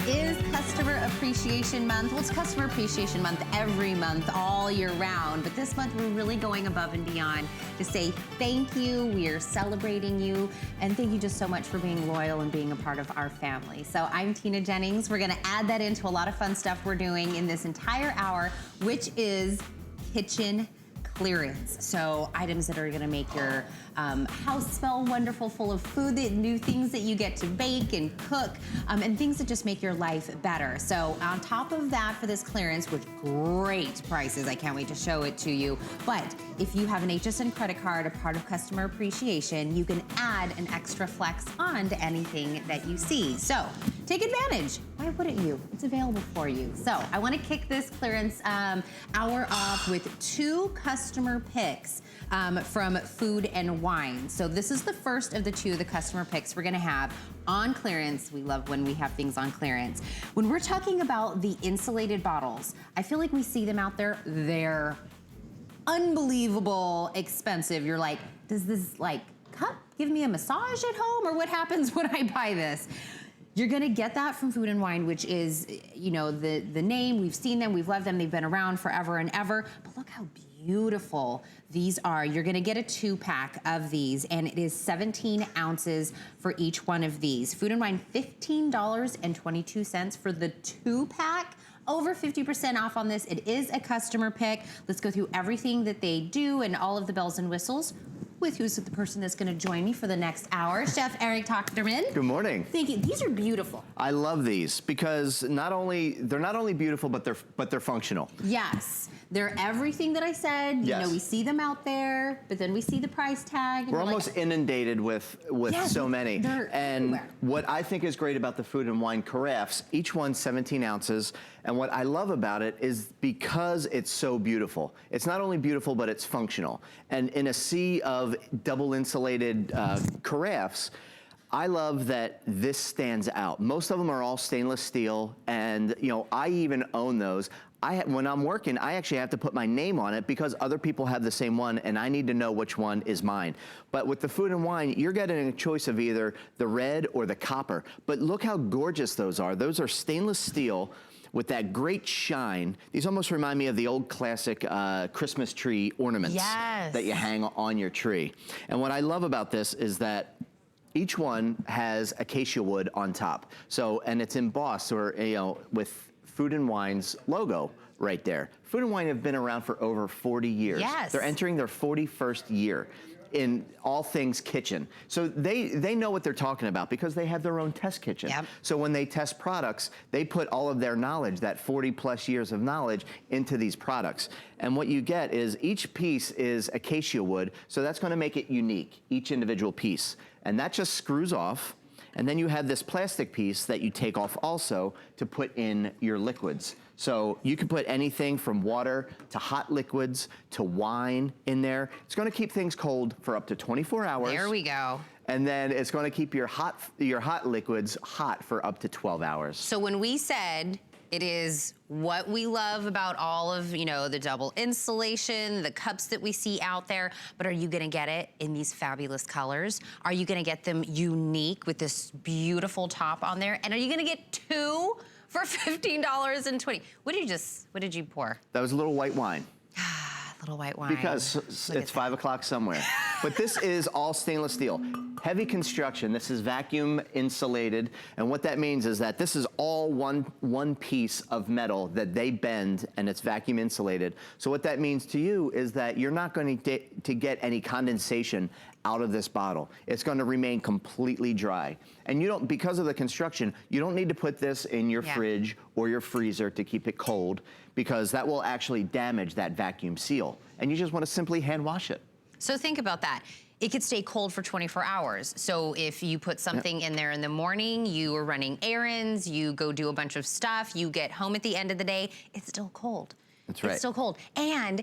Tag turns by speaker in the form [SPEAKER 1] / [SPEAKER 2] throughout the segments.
[SPEAKER 1] is Customer Appreciation Month. Well, it's Customer Appreciation Month every month, all year round. But this month, we're really going above and beyond to say thank you. We are celebrating you. And thank you just so much for being loyal and being a part of our family. So I'm Tina Jennings. We're going to add that into a lot of fun stuff we're doing in this entire hour, which is kitchen clearance. So items that are going to make your house smell wonderful, full of food, new things that you get to bake and cook, and things that just make your life better. So on top of that, for this clearance, with great prices, I can't wait to show it to you. But if you have an HSN credit card, a part of Customer Appreciation, you can add an extra flex on to anything that you see. So take advantage. Why wouldn't you? It's available for you. So I want to kick this clearance hour off with 2 customer picks from Food and Wine. So this is the first of the 2 the customer picks we're gonna have on clearance. We love when we have things on clearance. When we're talking about the insulated bottles, I feel like we see them out there. They're unbelievable expensive. You're like, does this like cup give me a massage at home, or what happens when I buy this? You're gonna get that from Food and Wine, which is, you know, the name. We've seen them, we've loved them, they've been around forever and ever. But look how beautiful these are. You're gonna get a 2-pack of these, and it is 17 ounces for each one of these. Food and Wine, $15.22 for the 2-pack. Over 50% off on this. It is a customer pick. Let's go through everything that they do and all of the bells and whistles with who's the person that's gonna join me for the next hour, Chef Eric Tochterman.
[SPEAKER 2] Good morning.
[SPEAKER 1] Thank you. These are beautiful.
[SPEAKER 2] I love these because they're not only beautiful, but they're functional.
[SPEAKER 1] Yes, they're everything that I said. You know, we see them out there, but then we see the price tag. And
[SPEAKER 2] we're almost like, inundated with so many. And
[SPEAKER 1] everywhere.
[SPEAKER 2] What I think is great about the Food and Wine carafes, each one's 17 ounces. And what I love about it is because it's so beautiful. It's not only beautiful, but it's functional. And in a sea of double insulated carafes, I love that this stands out. Most of them are all stainless steel, and you know, I even own those. When I'm working, I actually have to put my name on it because other people have the same one, and I need to know which one is mine. But with the Food and Wine, you're getting a choice of either the red or the copper. But look how gorgeous those are. Those are stainless steel with that great shine. These almost remind me of the old classic Christmas tree ornaments that you hang on your tree. And what I love about this is that each one has acacia wood on top. So, and it's embossed, or you know, with Food and Wine's logo right there. Food and Wine have been around for over 40 years.
[SPEAKER 1] Yes.
[SPEAKER 2] They're entering their 41st year in all things kitchen. So they know what they're talking about because they have their own test kitchen.
[SPEAKER 1] Yep.
[SPEAKER 2] So when they test products, they put all of their knowledge, that 40+ years of knowledge, into these products. And what you get is each piece is acacia wood, so that's gonna make it unique, each individual piece. And that just screws off. And then you have this plastic piece that you take off also to put in your liquids. So you can put anything from water to hot liquids to wine in there. It's gonna keep things cold for up to 24 hours.
[SPEAKER 1] There we go.
[SPEAKER 2] And then it's gonna keep your hot liquids hot for up to 12 hours.
[SPEAKER 1] So when we said it is what we love about all of, you know, the double insulation, the cups that we see out there, but are you gonna get it in these fabulous colors? Are you gonna get them unique with this beautiful top on there? And are you gonna get 2 for $15.20? What did you pour?
[SPEAKER 2] That was a little white wine.
[SPEAKER 1] Little white wine.
[SPEAKER 2] Because it's 5 o'clock somewhere. But this is all stainless steel. Heavy construction. This is vacuum insulated. And what that means is that this is all one piece of metal that they bend, and it's vacuum insulated. So what that means to you is that you're not going to get any condensation out of this bottle. It's going to remain completely dry. And you don't, because of the construction, you don't need to put this in your fridge or your freezer to keep it cold, because that will actually damage that vacuum seal. And you just want to simply hand wash it.
[SPEAKER 1] So think about that. It could stay cold for 24 hours. So if you put something in there in the morning, you are running errands, you go do a bunch of stuff, you get home at the end of the day, it's still cold.
[SPEAKER 2] That's right.
[SPEAKER 1] It's still cold. And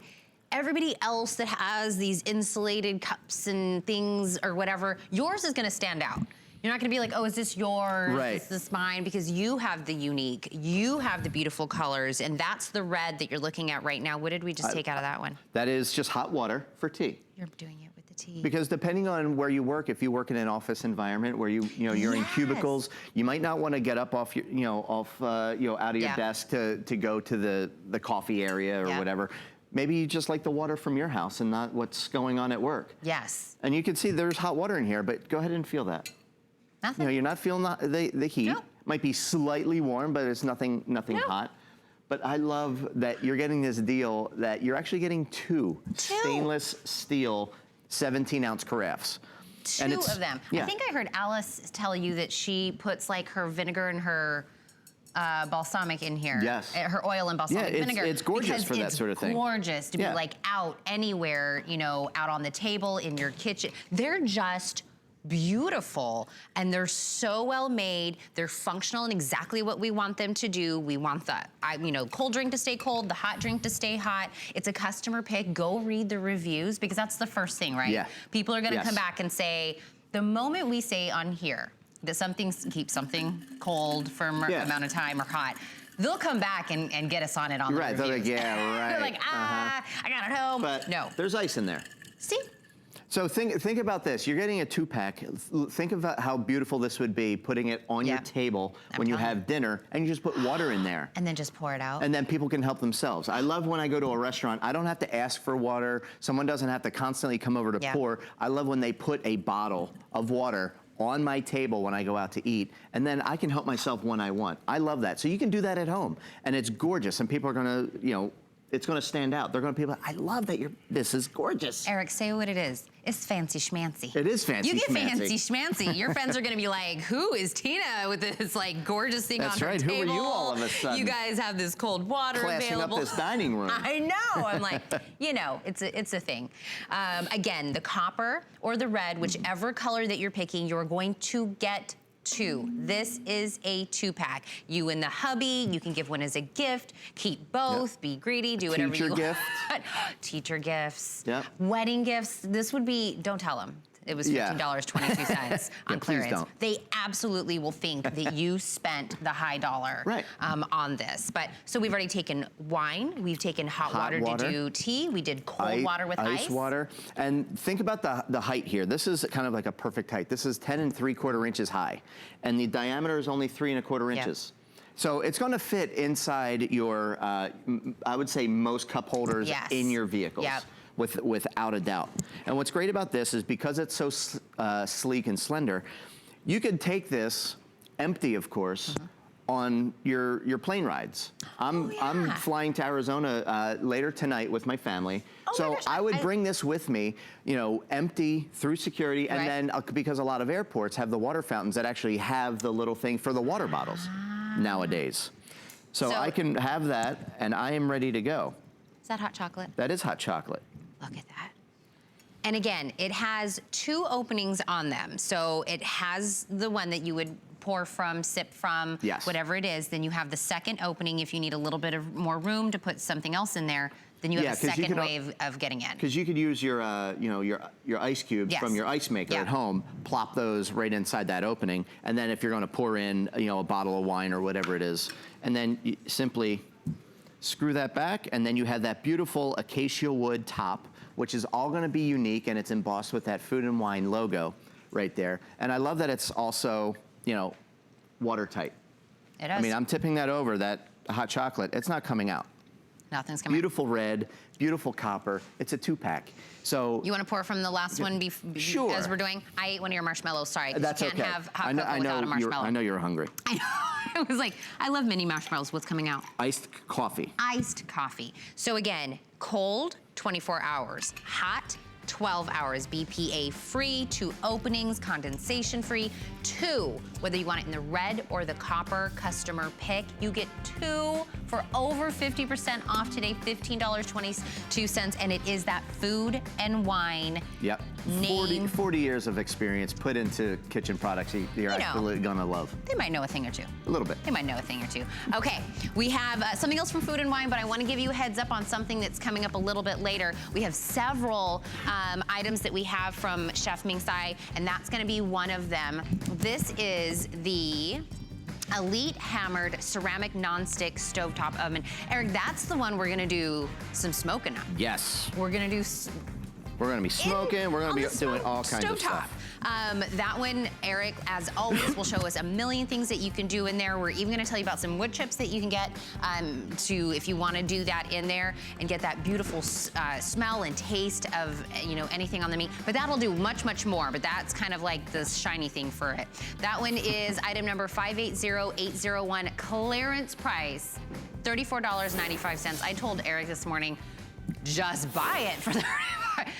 [SPEAKER 1] everybody else that has these insulated cups and things or whatever, yours is gonna stand out. You're not gonna be like, oh, is this yours?
[SPEAKER 2] Right.
[SPEAKER 1] Is this mine? Because you have the unique, you have the beautiful colors, and that's the red that you're looking at right now. What did we just take out of that one?
[SPEAKER 2] That is just hot water for tea.
[SPEAKER 1] You're doing it with the
[SPEAKER 2] Because depending on where you work, if you work in an office environment where you're in cubicles, you might not want to get up off your, out of your desk to go to the coffee area or whatever. Maybe you just like the water from your house and not what's going on at work.
[SPEAKER 1] Yes.
[SPEAKER 2] And you can see there's hot water in here, but go ahead and feel that.
[SPEAKER 1] Nothing.
[SPEAKER 2] You're not feeling the heat.
[SPEAKER 1] No.
[SPEAKER 2] Might be slightly warm, but it's nothing hot. But I love that you're getting this deal that you're actually getting two stainless steel 17-ounce carafes.
[SPEAKER 1] Two of them. I think I heard Alice tell you that she puts like her vinegar and her balsamic in here.
[SPEAKER 2] Yes.
[SPEAKER 1] Her oil and balsamic vinegar.
[SPEAKER 2] It's gorgeous for that sort of thing.
[SPEAKER 1] It's gorgeous to be like out anywhere, out on the table, in your kitchen. They're just beautiful, and they're so well made. They're functional and exactly what we want them to do. We want the cold drink to stay cold, the hot drink to stay hot. It's a customer pick. Go read the reviews, because that's the first thing, right?
[SPEAKER 2] Yeah.
[SPEAKER 1] People are gonna come back and say, the moment we say on here that keeps something cold for a amount of time or hot, they'll come back and get us on it on the reviews.
[SPEAKER 2] They're like, right.
[SPEAKER 1] They're like, I got it home.
[SPEAKER 2] But
[SPEAKER 1] no.
[SPEAKER 2] There's ice in there.
[SPEAKER 1] See?
[SPEAKER 2] So think about this. You're getting a 2-pack. Think about how beautiful this would be, putting it on your table when you have dinner, and you just put water in there.
[SPEAKER 1] And then just pour it out.
[SPEAKER 2] And then people can help themselves. I love when I go to a restaurant, I don't have to ask for water. Someone doesn't have to constantly come over to pour. I love when they put a bottle of water on my table when I go out to eat, and then I can help myself when I want. I love that. So you can do that at home, and it's gorgeous, and people are gonna, it's gonna stand out. They're gonna be like, I love that this is gorgeous.
[SPEAKER 1] Eric, say what it is. It's fancy schmancy.
[SPEAKER 2] It is fancy schmancy.
[SPEAKER 1] You get fancy schmancy. Your friends are gonna be like, who is Tina with this like gorgeous thing on her table?
[SPEAKER 2] That's right, who are you all of a sudden?
[SPEAKER 1] You guys have this cold water available.
[SPEAKER 2] Classing up this dining room.
[SPEAKER 1] I know, I'm like, it's a thing. Again, the copper or the red, whichever color that you're picking, you're going to get 2. This is a 2-pack. You and the hubby, you can give one as a gift, keep both, be greedy, do whatever you want.
[SPEAKER 2] Teacher gift.
[SPEAKER 1] Teacher gifts.
[SPEAKER 2] Yep.
[SPEAKER 1] Wedding gifts. This would be, don't tell them. It was $15.22 on clearance.
[SPEAKER 2] Don't.
[SPEAKER 1] They absolutely will think that you spent the high dollar on this. But so we've already taken wine, we've taken hot water to do tea, we did cold water with ice.
[SPEAKER 2] Water. And think about the height here. This is kind of like a perfect height. This is 10 3/4 inches high, and the diameter is only 3 1/4 inches. So it's going to fit inside your, I would say, most cup holders in your vehicles. Without a doubt. And what's great about this is because it's so sleek and slender, you could take this, empty of course, on your plane rides. I'm flying to Arizona later tonight with my family. So I would bring this with me, empty through security, and then because a lot of airports have the water fountains that actually have the little thing for the water bottles nowadays. So I can have that, and I am ready to go.
[SPEAKER 1] Is that hot chocolate?
[SPEAKER 2] That is hot chocolate.
[SPEAKER 1] Look at that. And again, it has 2 openings on them. So it has the one that you would pour from, sip from, whatever it is. Then you have the second opening if you need a little bit of more room to put something else in there. Then you have a second wave of getting in.
[SPEAKER 2] Because you could use your, your ice cubes from your ice maker at home, plop those right inside that opening, and then if you're going to pour in, a bottle of wine or whatever it is, and then you simply screw that back, and then you have that beautiful acacia wood top, which is all going to be unique, and it's embossed with that Food and Wine logo right there. And I love that it's also, watertight.
[SPEAKER 1] It is.
[SPEAKER 2] I mean, I'm tipping that over, that hot chocolate. It's not coming out.
[SPEAKER 1] Nothing's coming out.
[SPEAKER 2] Beautiful red, beautiful copper. It's a 2-pack. So
[SPEAKER 1] you want to pour from the last one as we're doing? I ate one of your marshmallows. Sorry,
[SPEAKER 2] that's
[SPEAKER 1] you can't have hot cocoa without a marshmallow.
[SPEAKER 2] I know you're hungry.
[SPEAKER 1] I know. I was like, I love mini marshmallows. What's coming out?
[SPEAKER 2] Iced coffee.
[SPEAKER 1] Iced coffee. So again, cold, 24 hours. Hot, 12 hours. BPA free, 2 openings, condensation free. 2, whether you want it in the red or the copper customer pick, you get 2 for over 50% off today, $15.22, and it is that Food and Wine name.
[SPEAKER 2] 40 years of experience put into kitchen products you're absolutely gonna love.
[SPEAKER 1] They might know a thing or two.
[SPEAKER 2] A little bit.
[SPEAKER 1] They might know a thing or two. Okay, we have something else from Food and Wine, but I want to give you a heads up on something that's coming up a little bit later. We have several items that we have from Chef Ming Tsai, and that's going to be one of them. This is the Elite Hammered Ceramic Nonstick Stovetop Oven. Eric, that's the one we're going to do some smoking on.
[SPEAKER 2] Yes.
[SPEAKER 1] We're going to do
[SPEAKER 2] We're gonna be smoking. We're gonna be doing all kinds of stuff.
[SPEAKER 1] That one, Eric, as always, will show us a million things that you can do in there. We're even gonna tell you about some wood chips that you can get if you wanna do that in there and get that beautiful smell and taste of, you know, anything on the meat. But that'll do much, much more, but that's kind of like the shiny thing for it. That one is item number 580801, clearance price, $34.95. I told Eric this morning, just buy it for $35.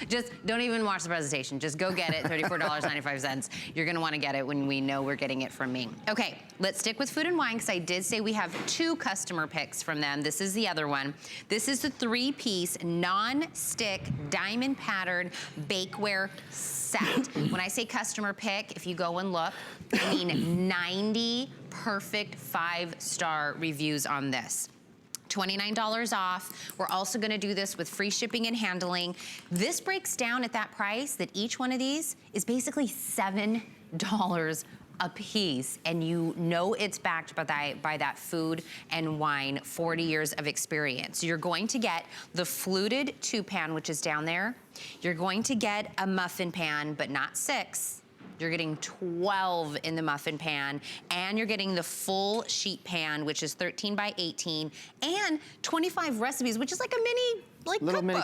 [SPEAKER 1] Just don't even watch the presentation. Just go get it, $34.95. You're gonna wanna get it when we know we're getting it from me. Okay, let's stick with food and wine, because I did say we have 2 customer picks from them. This is the other one. This is the 3-piece non-stick diamond pattern bakeware set. When I say customer pick, if you go and look, I mean 90 perfect 5-star reviews on this. $29 off. We're also gonna do this with free shipping and handling. This breaks down at that price that each one of these is basically $7 a piece, and you know it's backed by that food and wine 40 years of experience. So you're going to get the fluted 2-pan, which is down there. You're going to get a muffin pan, but not 6. You're getting 12 in the muffin pan, and you're getting the full sheet pan, which is 13 by 18, and 25 recipes, which is like a mini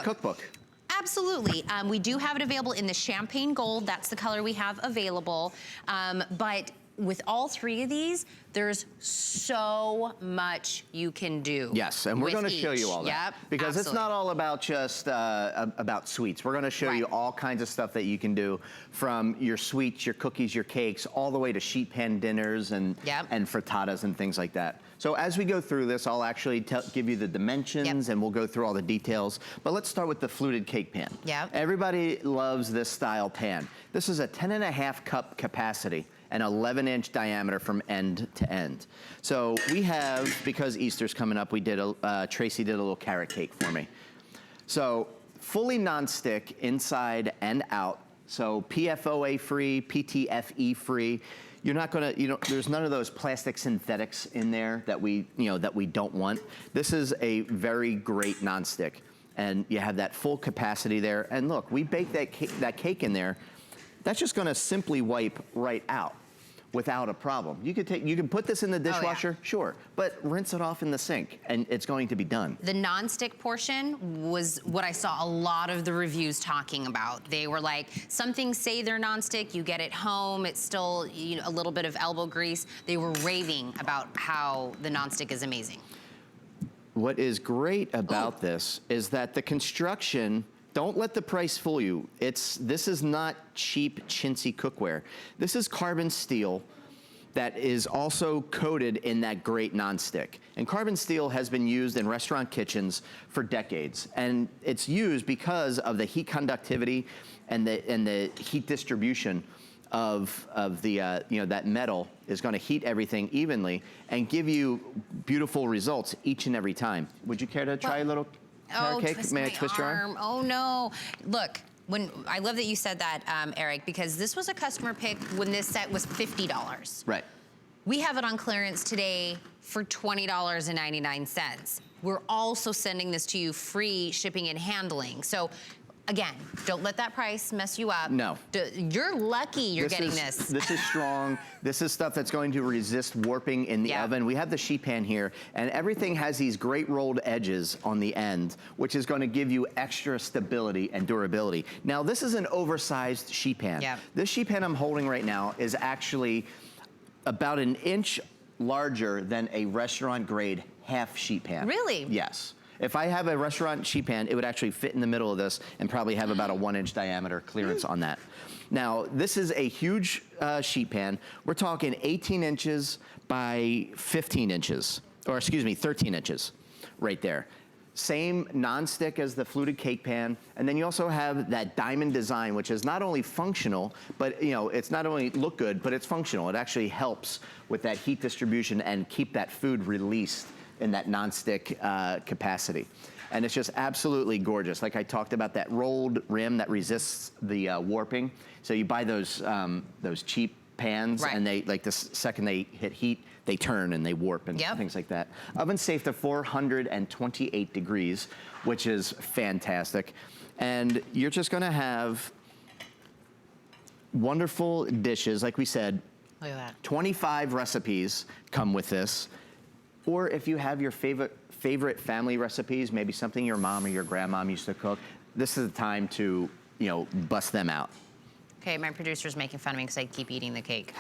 [SPEAKER 1] cookbook. Absolutely. We do have it available in the champagne gold. That's the color we have available. But with all 3 of these, there's so much you can do.
[SPEAKER 2] Yes, and we're going to show you all that.
[SPEAKER 1] Yep,
[SPEAKER 2] because
[SPEAKER 1] absolutely.
[SPEAKER 2] It's not all about just about sweets. We're going to show you all kinds of stuff that you can do, from your sweets, your cookies, your cakes, all the way to sheet pan dinners and frittatas and things like that. So as we go through this, I'll actually give you the dimensions and we'll go through all the details. But let's start with the fluted cake pan. Everybody loves this style pan. This is a 10.5 cup capacity and 11-inch diameter from end to end. So we have, because Easter's coming up, we did Tracy did a little carrot cake for me. So fully non-stick inside and out. So PFOA free, PTFE free. You're not gonna, there's none of those plastic synthetics in there that we don't want. This is a very great non-stick, and you have that full capacity there. And look, we baked that cake in there. That's just gonna simply wipe right out without a problem. You can put this in the dishwasher, sure, but rinse it off in the sink and it's going to be done. The
[SPEAKER 1] non-stick portion was what I saw a lot of the reviews talking about. They were like, some things say they're non-stick, you get it home, it's still a little bit of elbow grease. They were raving about how the non-stick is amazing.
[SPEAKER 2] What is great about this is that the construction, don't let the price fool you. This is not cheap, chintzy cookware. This is carbon steel that is also coated in that great nonstick. And carbon steel has been used in restaurant kitchens for decades. And it's used because of the heat conductivity and the heat distribution of the, that metal is gonna heat everything evenly and give you beautiful results each and every time. Would you care to try a little carrot cake? May I twist your arm?
[SPEAKER 1] Oh no. Look, I love that you said that, Eric, because this was a customer pick when this set was $50.
[SPEAKER 2] Right.
[SPEAKER 1] We have it on clearance today for $20.99. We're also sending this to you free shipping and handling. So again, don't let that price mess you up.
[SPEAKER 2] No.
[SPEAKER 1] You're lucky you're getting this.
[SPEAKER 2] This is strong. This is stuff that's going to resist warping in the oven. We have the sheet pan here, and everything has these great rolled edges on the end, which is going to give you extra stability and durability. Now, this is an oversized sheet pan. This sheet pan I'm holding right now is actually about an inch larger than a restaurant grade half sheet pan.
[SPEAKER 1] Really?
[SPEAKER 2] Yes. If I have a restaurant sheet pan, it would actually fit in the middle of this and probably have about a 1-inch diameter clearance on that. Now, this is a huge sheet pan. We're talking 18 inches by 15 inches, or excuse me, 13 inches right there. Same non-stick as the fluted cake pan. And then you also have that diamond design, which is not only functional, but it's not only look good, but it's functional. It actually helps with that heat distribution and keep that food released in that non-stick capacity. And it's just absolutely gorgeous. Like I talked about, that rolled rim that resists the warping. So you buy those cheap pans,
[SPEAKER 1] Right.
[SPEAKER 2] and they, like, the second they hit heat, they turn and they warp and things like that. Oven safe to 428 degrees, which is fantastic. And you're just gonna have wonderful dishes. Like we said,
[SPEAKER 1] Look at that.
[SPEAKER 2] 25 recipes come with this. Or if you have your favorite family recipes, maybe something your mom or your grandmom used to cook, this is the time to, you know, bust them out.
[SPEAKER 1] Okay, my producer's making fun of me because I keep eating the cake.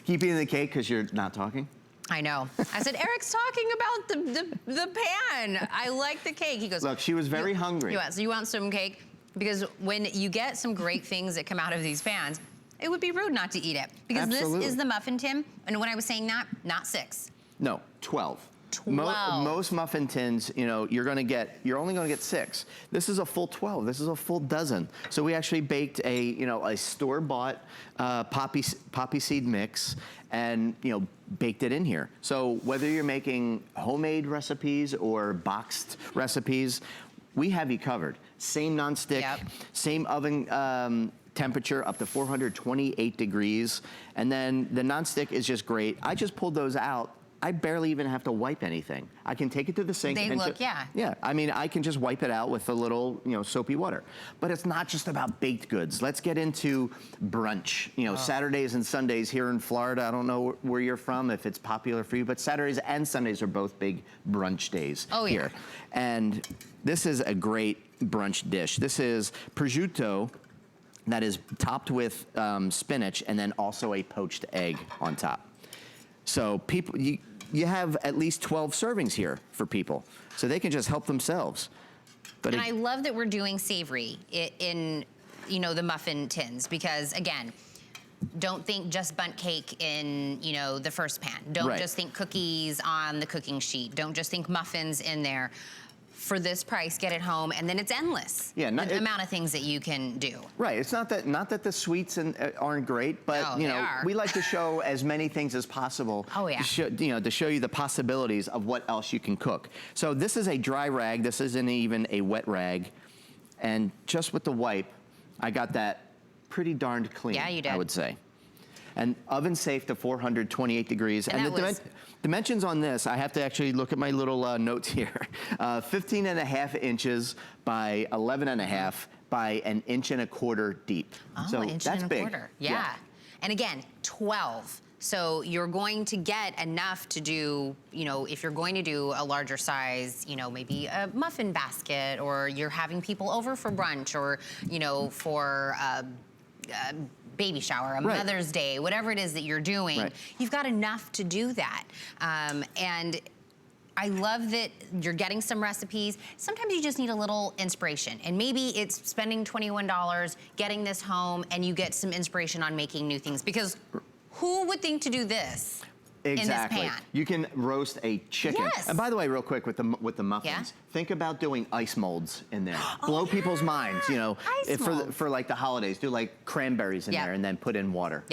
[SPEAKER 2] Keep eating the cake because you're not talking?
[SPEAKER 1] I know. I said, Eric's talking about the pan. I like the cake. He goes,
[SPEAKER 2] Look, she was very hungry.
[SPEAKER 1] So you want some cake? Because when you get some great things that come out of these pans, it would be rude not to eat it. Because
[SPEAKER 2] Absolutely.
[SPEAKER 1] this is the muffin tin. And when I was saying that, not 6.
[SPEAKER 2] No, 12.
[SPEAKER 1] 12.
[SPEAKER 2] Most muffin tins, you know, you're only gonna get 6. This is a full 12. This is a full dozen. So we actually baked a store-bought poppy seed mix, and baked it in here. So whether you're making homemade recipes or boxed recipes, we have you covered. Same nonstick, same oven temperature up to 428 degrees, and then the nonstick is just great. I just pulled those out. I barely even have to wipe anything. I can take it to the sink.
[SPEAKER 1] They look,
[SPEAKER 2] Yeah, I mean, I can just wipe it out with a little, soapy water. But it's not just about baked goods. Let's get into brunch. Saturdays and Sundays here in Florida, I don't know where you're from, if it's popular for you, but Saturdays and Sundays are both big brunch days here. And this is a great brunch dish. This is prosciutto that is topped with spinach and then also a poached egg on top. So people, you have at least 12 servings here for people, so they can just help themselves. But
[SPEAKER 1] I love that we're doing savory in the muffin tins, because again, don't think just bundt cake in the first pan. Don't just think cookies on the cooking sheet. Don't just think muffins in there. For this price, get it home, and then it's endless. Yeah, the amount of things that you can do.
[SPEAKER 2] Right. It's not that the sweets aren't great, but we like to show as many things as possible. Oh yeah. To show you the possibilities of what else you can cook. So this is a dry rag. This isn't even a wet rag, and just with the wipe, I got that pretty darned clean. Yeah, you did. I would say. And oven safe to 428 degrees. And the dimensions on this, I have to actually look at my little notes here. 15.5 inches by 11.5 by 1.25 inches deep.
[SPEAKER 1] Oh,
[SPEAKER 2] so
[SPEAKER 1] inch
[SPEAKER 2] that's
[SPEAKER 1] and
[SPEAKER 2] big.
[SPEAKER 1] a quarter. Yeah. And again, 12. So you're going to get enough to do, if you're going to do a larger size, maybe a muffin basket, or you're having people over for brunch, or, for baby shower, a Mother's Day, whatever it is that you're doing, you've got enough to do that. And I love that you're getting some recipes. Sometimes you just need a little inspiration, and maybe it's spending $21, getting this home, and you get some inspiration on making new things, because who would think to do this?
[SPEAKER 2] Exactly.
[SPEAKER 1] In this pan?
[SPEAKER 2] You can roast a chicken. Yes. And by the way, real quick with the muffins, think about doing ice molds in there. Blow people's minds, for like the holidays. Do like cranberries in there and then put in water.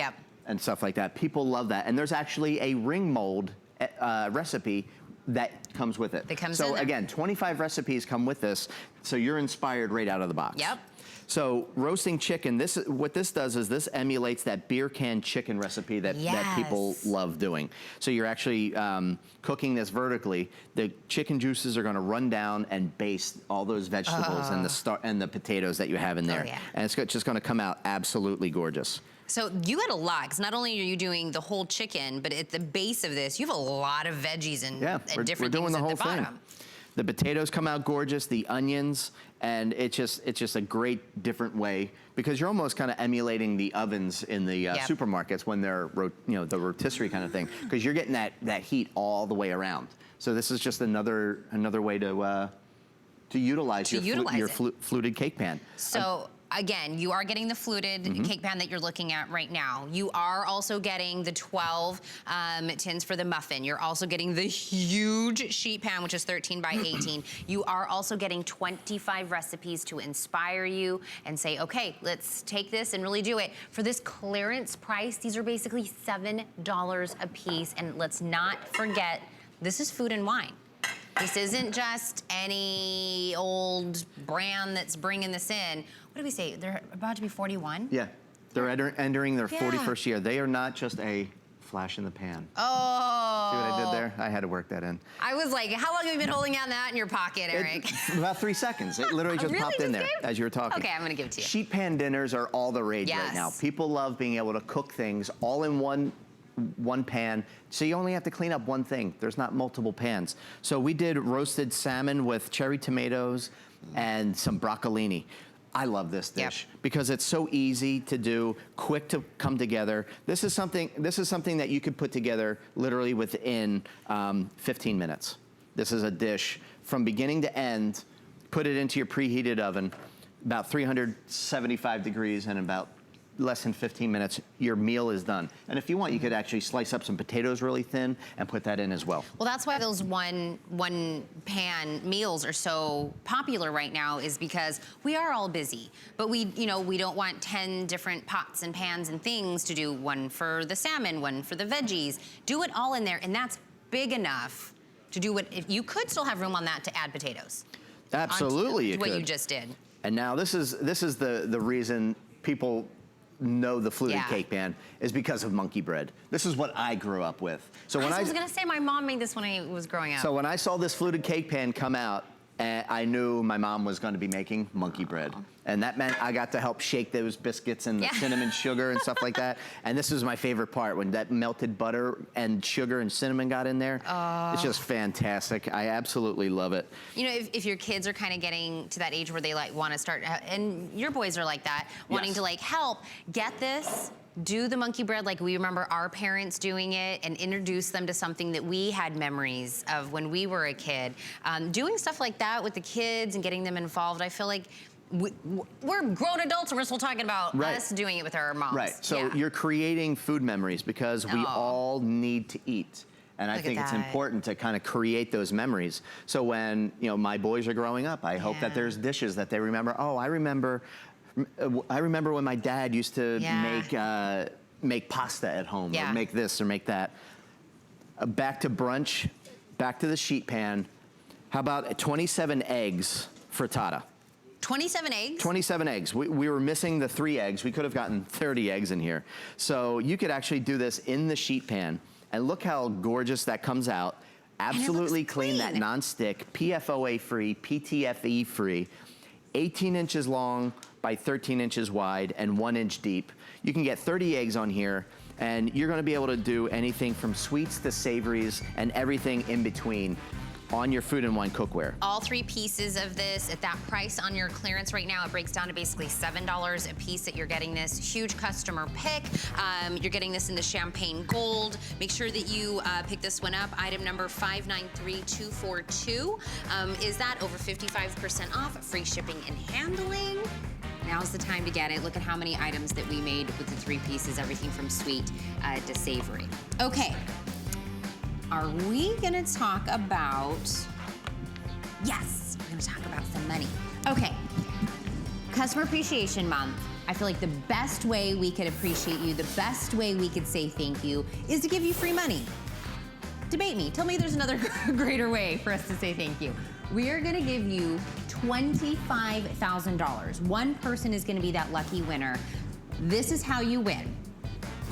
[SPEAKER 2] And stuff like that. People love that. And there's actually a ring mold recipe that comes with it. So again, 25 recipes come with this, so you're inspired right out of the box. So roasting chicken, what this does is this emulates that beer can chicken recipe that people love doing. So you're actually cooking this vertically. The chicken juices are going to run down and baste all those vegetables and the potatoes that you have in there. And it's just going to come out absolutely gorgeous.
[SPEAKER 1] So you had a lot, because not only are you doing the whole chicken, but at the base of this, you have a lot of veggies and different things at the bottom.
[SPEAKER 2] The potatoes come out gorgeous, the onions, and it's just a great different way, because you're almost kind of emulating the ovens in the supermarkets when they're the rotisserie kind of thing, because you're getting that heat all the way around. So this is just another way to utilize your fluted cake pan.
[SPEAKER 1] So. Again, you are getting the fluted cake pan that you're looking at right now. You are also getting the 12 tins for the muffin. You're also getting the huge sheet pan, which is 13 by 18. You are also getting 25 recipes to inspire you and say, okay, let's take this and really do it. For this clearance price, these are basically $7 a piece. And let's not forget, this is food and wine. This isn't just any old brand that's bringing this in. What do we say? They're about to be 41?
[SPEAKER 2] Yeah. They're entering their 41st year. They are not just a flash in the pan.
[SPEAKER 1] Oh.
[SPEAKER 2] See what I did there? I had to work that in.
[SPEAKER 1] I was like, how long have you been holding on that in your pocket, Eric?
[SPEAKER 2] About 3 seconds. It literally just popped in there as you were talking.
[SPEAKER 1] Okay, I'm gonna give it to you.
[SPEAKER 2] Sheet pan dinners are all the rage right now. People love being able to cook things all in one pan, so you only have to clean up one thing. There's not multiple pans. So we did roasted salmon with cherry tomatoes and some broccolini. I love this dish because it's so easy to do, quick to come together. This is something that you could put together literally within 15 minutes. This is a dish from beginning to end. Put it into your preheated oven, about 375 degrees, and about less than 15 minutes, your meal is done. And if you want, you could actually slice up some potatoes really thin and put that in as well.
[SPEAKER 1] Well, that's why those one pan meals are so popular right now, is because we are all busy. But we don't want 10 different pots and pans and things to do, one for the salmon, one for the veggies. Do it all in there, and that's big enough to do what, if you could still have room on that to add potatoes.
[SPEAKER 2] Absolutely, you could.
[SPEAKER 1] What you just did.
[SPEAKER 2] And now this is the reason people know the fluted cake pan is because of monkey bread. This is what I grew up with. So when I
[SPEAKER 1] was gonna say, my mom made this when I was growing up.
[SPEAKER 2] So when I saw this fluted cake pan come out, I knew my mom was going to be making monkey bread. And that meant I got to help shake those biscuits and the cinnamon sugar and stuff like that. And this is my favorite part, when that melted butter and sugar and cinnamon got in there. It's just fantastic. I absolutely love it.
[SPEAKER 1] You know, if your kids are kind of getting to that age where they like want to start, and your boys are like that, wanting to like help, get this. Do the monkey bread like we remember our parents doing it, and introduce them to something that we had memories of when we were a kid. Doing stuff like that with the kids and getting them involved, I feel like we're grown adults and we're still talking about us doing it with our moms.
[SPEAKER 2] Right, so you're creating food memories because we all need to eat. And I think it's important to kind of create those memories. So when my boys are growing up, I hope that there's dishes that they remember. Oh, I remember when my dad used to make pasta at home, or make this or make that. Back to brunch, back to the sheet pan. How about 27 eggs frittata?
[SPEAKER 1] 27 eggs?
[SPEAKER 2] 27 eggs. We were missing the 3 eggs. We could have gotten 30 eggs in here. So you could actually do this in the sheet pan, and look how gorgeous that comes out. Absolutely clean, that non-stick, PFOA free, PTFE free, 18 inches long by 13 inches wide and 1 inch deep. You can get 30 eggs on here, and you're gonna be able to do anything from sweets to savories and everything in between on your Food and Wine cookware.
[SPEAKER 1] All 3 pieces of this at that price on your clearance right now. It breaks down to basically $7 a piece that you're getting this. Huge customer pick. You're getting this in the champagne gold. Make sure that you pick this one up. Item number 593242. Is that over 55% off? Free shipping and handling. Now's the time to get it. Look at how many items that we made with the 3 pieces, everything from sweet to savory. Okay. Are we gonna talk about, yes, we're gonna talk about some money. Okay, Customer Appreciation Month. I feel like the best way we could appreciate you, the best way we could say thank you, is to give you free money. Debate me, tell me there's another greater way for us to say thank you. We are gonna give you $25,000. One person is gonna be that lucky winner. This is how you win.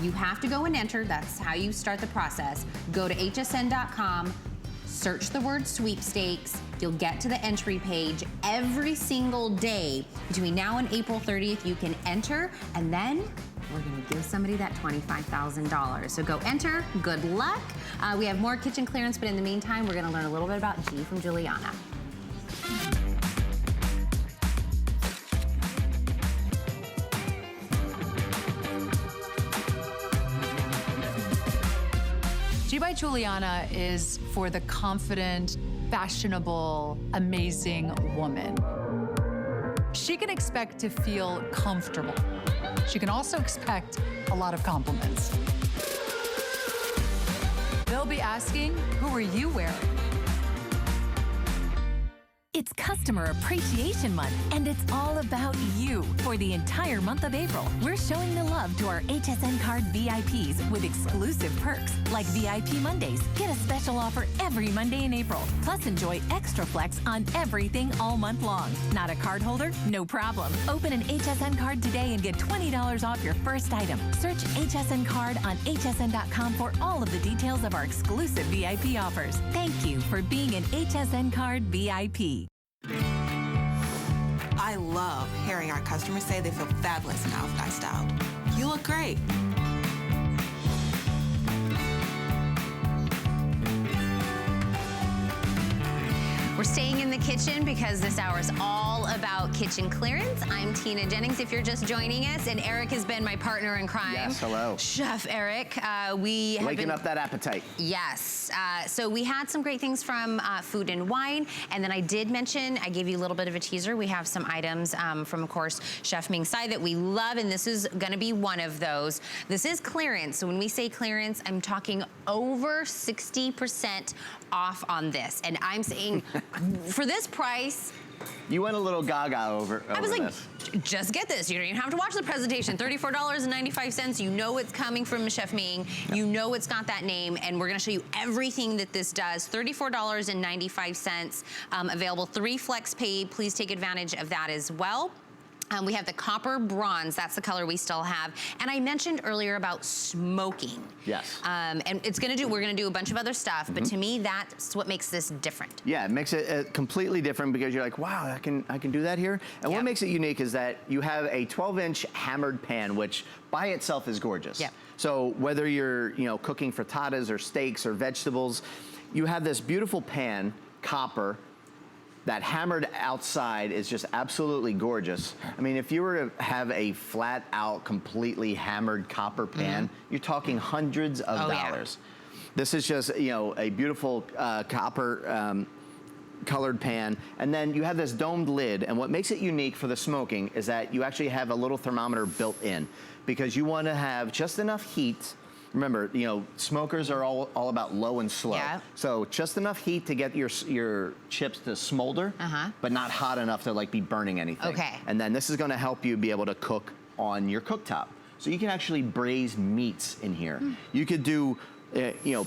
[SPEAKER 1] You have to go and enter. That's how you start the process. Go to hsn.com, search the word sweepstakes. You'll get to the entry page. Every single day between now and April 30th, you can enter, and then we're gonna give somebody that $25,000. So go enter, good luck. We have more kitchen clearance, but in the meantime, we're gonna learn a little bit about G from Juliana.
[SPEAKER 3] G by Juliana is for the confident, fashionable, amazing woman. She can expect to feel comfortable. She can also expect a lot of compliments. They'll be asking, who are you wearing?
[SPEAKER 4] It's Customer Appreciation Month, and it's all about you. For the entire month of April, we're showing the love to our HSN Card VIPs with exclusive perks like VIP Mondays. Get a special offer every Monday in April. Plus, enjoy extra flex on everything all month long. Not a card holder? No problem. Open an HSN card today and get $20 off your first item. Search HSN Card on hsn.com for all of the details of our exclusive VIP offers. Thank you for being an HSN Card VIP.
[SPEAKER 5] I love hearing our customers say they feel fabulous in Outfit Style. You look great.
[SPEAKER 1] We're staying in the kitchen because this hour is all about kitchen clearance. I'm Tina Jennings, if you're just joining us, and Eric has been my partner in crime.
[SPEAKER 2] Yes, hello.
[SPEAKER 1] Chef Eric. We have
[SPEAKER 2] Waking up that appetite.
[SPEAKER 1] Yes. So we had some great things from Food and Wine, and then I did mention, I gave you a little bit of a teaser. We have some items from, of course, Chef Ming Tsai that we love, and this is gonna be one of those. This is clearance. So when we say clearance, I'm talking over 60% off on this. And I'm saying, for this price,
[SPEAKER 2] You went a little gaga over
[SPEAKER 1] I was like,
[SPEAKER 2] this.
[SPEAKER 1] just get this. You don't even have to watch the presentation. $34.95. You know it's coming from Chef Ming. Yep. You know it's got that name, and we're gonna show you everything that this does. $34.95, available 3 flex pay. Please take advantage of that as well. We have the copper bronze, that's the color we still have. And I mentioned earlier about smoking.
[SPEAKER 2] Yes.
[SPEAKER 1] And we're gonna do a bunch of other stuff, but to me, that's what makes this different.
[SPEAKER 2] Yeah, it makes it completely different because you're like, wow, I can do that here. And what makes it unique is that you have a 12-inch hammered pan, which by itself is gorgeous.
[SPEAKER 1] Yep.
[SPEAKER 2] So whether you're cooking frittatas or steaks or vegetables, you have this beautiful pan, copper. That hammered outside is just absolutely gorgeous. I mean, if you were to have a flat out, completely hammered copper pan, you're talking hundreds of dollars. Yeah. This is just, a beautiful copper colored pan. And then you have this domed lid. And what makes it unique for the smoking is that you actually have a little thermometer built in because you want to have just enough heat. Remember, smokers are all about low and slow. Yeah. So just enough heat to get your chips to smolder, but not hot enough to be burning anything.
[SPEAKER 1] Okay.
[SPEAKER 2] And then this is gonna help you be able to cook on your cooktop. So you can actually braise meats in here. You could do,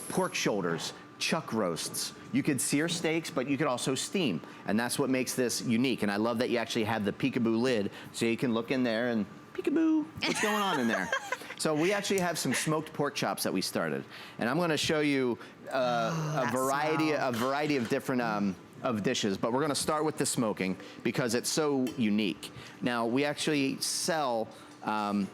[SPEAKER 2] pork shoulders, chuck roasts. You could sear steaks, but you could also steam. And that's what makes this unique. And I love that you actually have the peekaboo lid so you can look in there and peekaboo, what's going on in there? So we actually have some smoked pork chops that we started. And I'm gonna show you a variety of different of dishes, but we're gonna start with the smoking because it's so unique. Now, we actually sell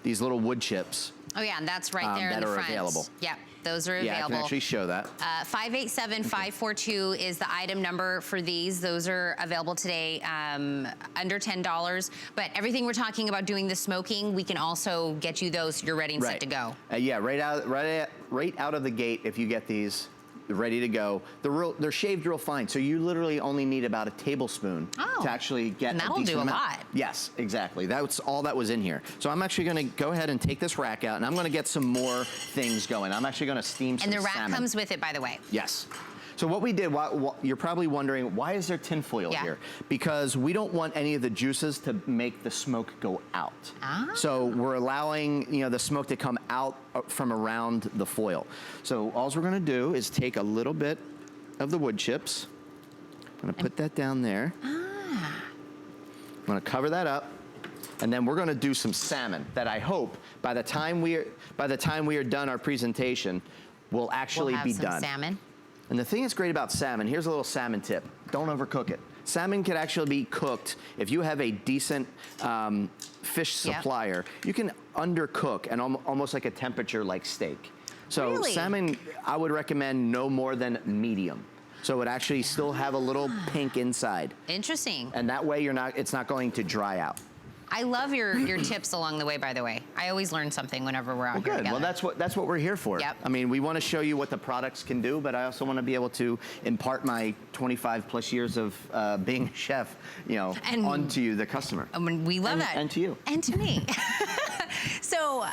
[SPEAKER 2] these little wood chips.
[SPEAKER 1] Oh yeah, and that's right there in the front.
[SPEAKER 2] That are available.
[SPEAKER 1] Yep, those are available.
[SPEAKER 2] Yeah, I can actually show that.
[SPEAKER 1] 587-542 is the item number for these. Those are available today, under $10. But everything we're talking about doing the smoking, we can also get you those. You're ready and set to go.
[SPEAKER 2] Yeah, right out of the gate. If you get these, ready to go. They're shaved real fine, so you literally only need about a tablespoon to actually get.
[SPEAKER 1] And that'll do a lot.
[SPEAKER 2] Yes, exactly. That's all that was in here. So I'm actually going to go ahead and take this rack out, and I'm going to get some more things going. I'm actually going to steam some salmon.
[SPEAKER 1] And the rack comes with it, by the way.
[SPEAKER 2] Yes. So what we did, you're probably wondering, why is there tin foil here? Because we don't want any of the juices to make the smoke go out. So we're allowing the smoke to come out from around the foil. So all we're gonna do is take a little bit of the wood chips. I'm gonna put that down there. I'm gonna cover that up. And then we're gonna do some salmon that I hope by the time we are done our presentation, will actually be done.
[SPEAKER 1] Salmon.
[SPEAKER 2] And the thing that's great about salmon, here's a little salmon tip. Don't overcook it. Salmon can actually be cooked. If you have a decent fish supplier, you can undercook and almost like a temperature like steak. So salmon, I would recommend no more than medium. So it actually still have a little pink inside.
[SPEAKER 1] Interesting.
[SPEAKER 2] And that way it's not going to dry out.
[SPEAKER 1] I love your tips along the way, by the way. I always learn something whenever we're out here together.
[SPEAKER 2] Well, that's what we're here for.
[SPEAKER 1] Yep.
[SPEAKER 2] I mean, we want to show you what the products can do, but I also want to be able to impart my 25 plus years of being a chef, onto you, the customer.
[SPEAKER 1] We love that.
[SPEAKER 2] And to you.
[SPEAKER 1] And to me. So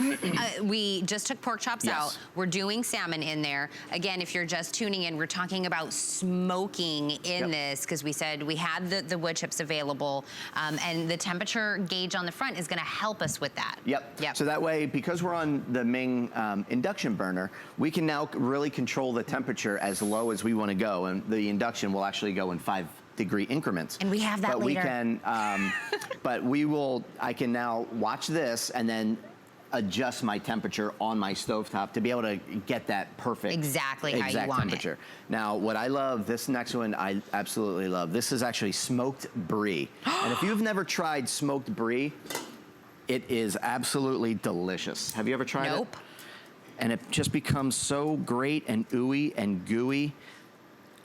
[SPEAKER 1] we just took pork chops
[SPEAKER 2] Yes.
[SPEAKER 1] out. We're doing salmon in there. Again, if you're just tuning in, we're talking about smoking in this because we said we had the wood chips available, and the temperature gauge on the front is going to help us with that.
[SPEAKER 2] Yep. So that way, because we're on the Ming induction burner, we can now really control the temperature as low as we want to go, and the induction will actually go in 5-degree increments.
[SPEAKER 1] And we have that
[SPEAKER 2] but
[SPEAKER 1] later.
[SPEAKER 2] We can, but I can now watch this and then adjust my temperature on my stovetop to be able to get that perfect
[SPEAKER 1] exactly how you want
[SPEAKER 2] temperature.
[SPEAKER 1] it.
[SPEAKER 2] Now, what I love, this next one I absolutely love. This is actually smoked brie. And if you've never tried smoked brie, it is absolutely delicious. Have you ever tried it?
[SPEAKER 1] Nope.
[SPEAKER 2] And it just becomes so great and ooey and gooey.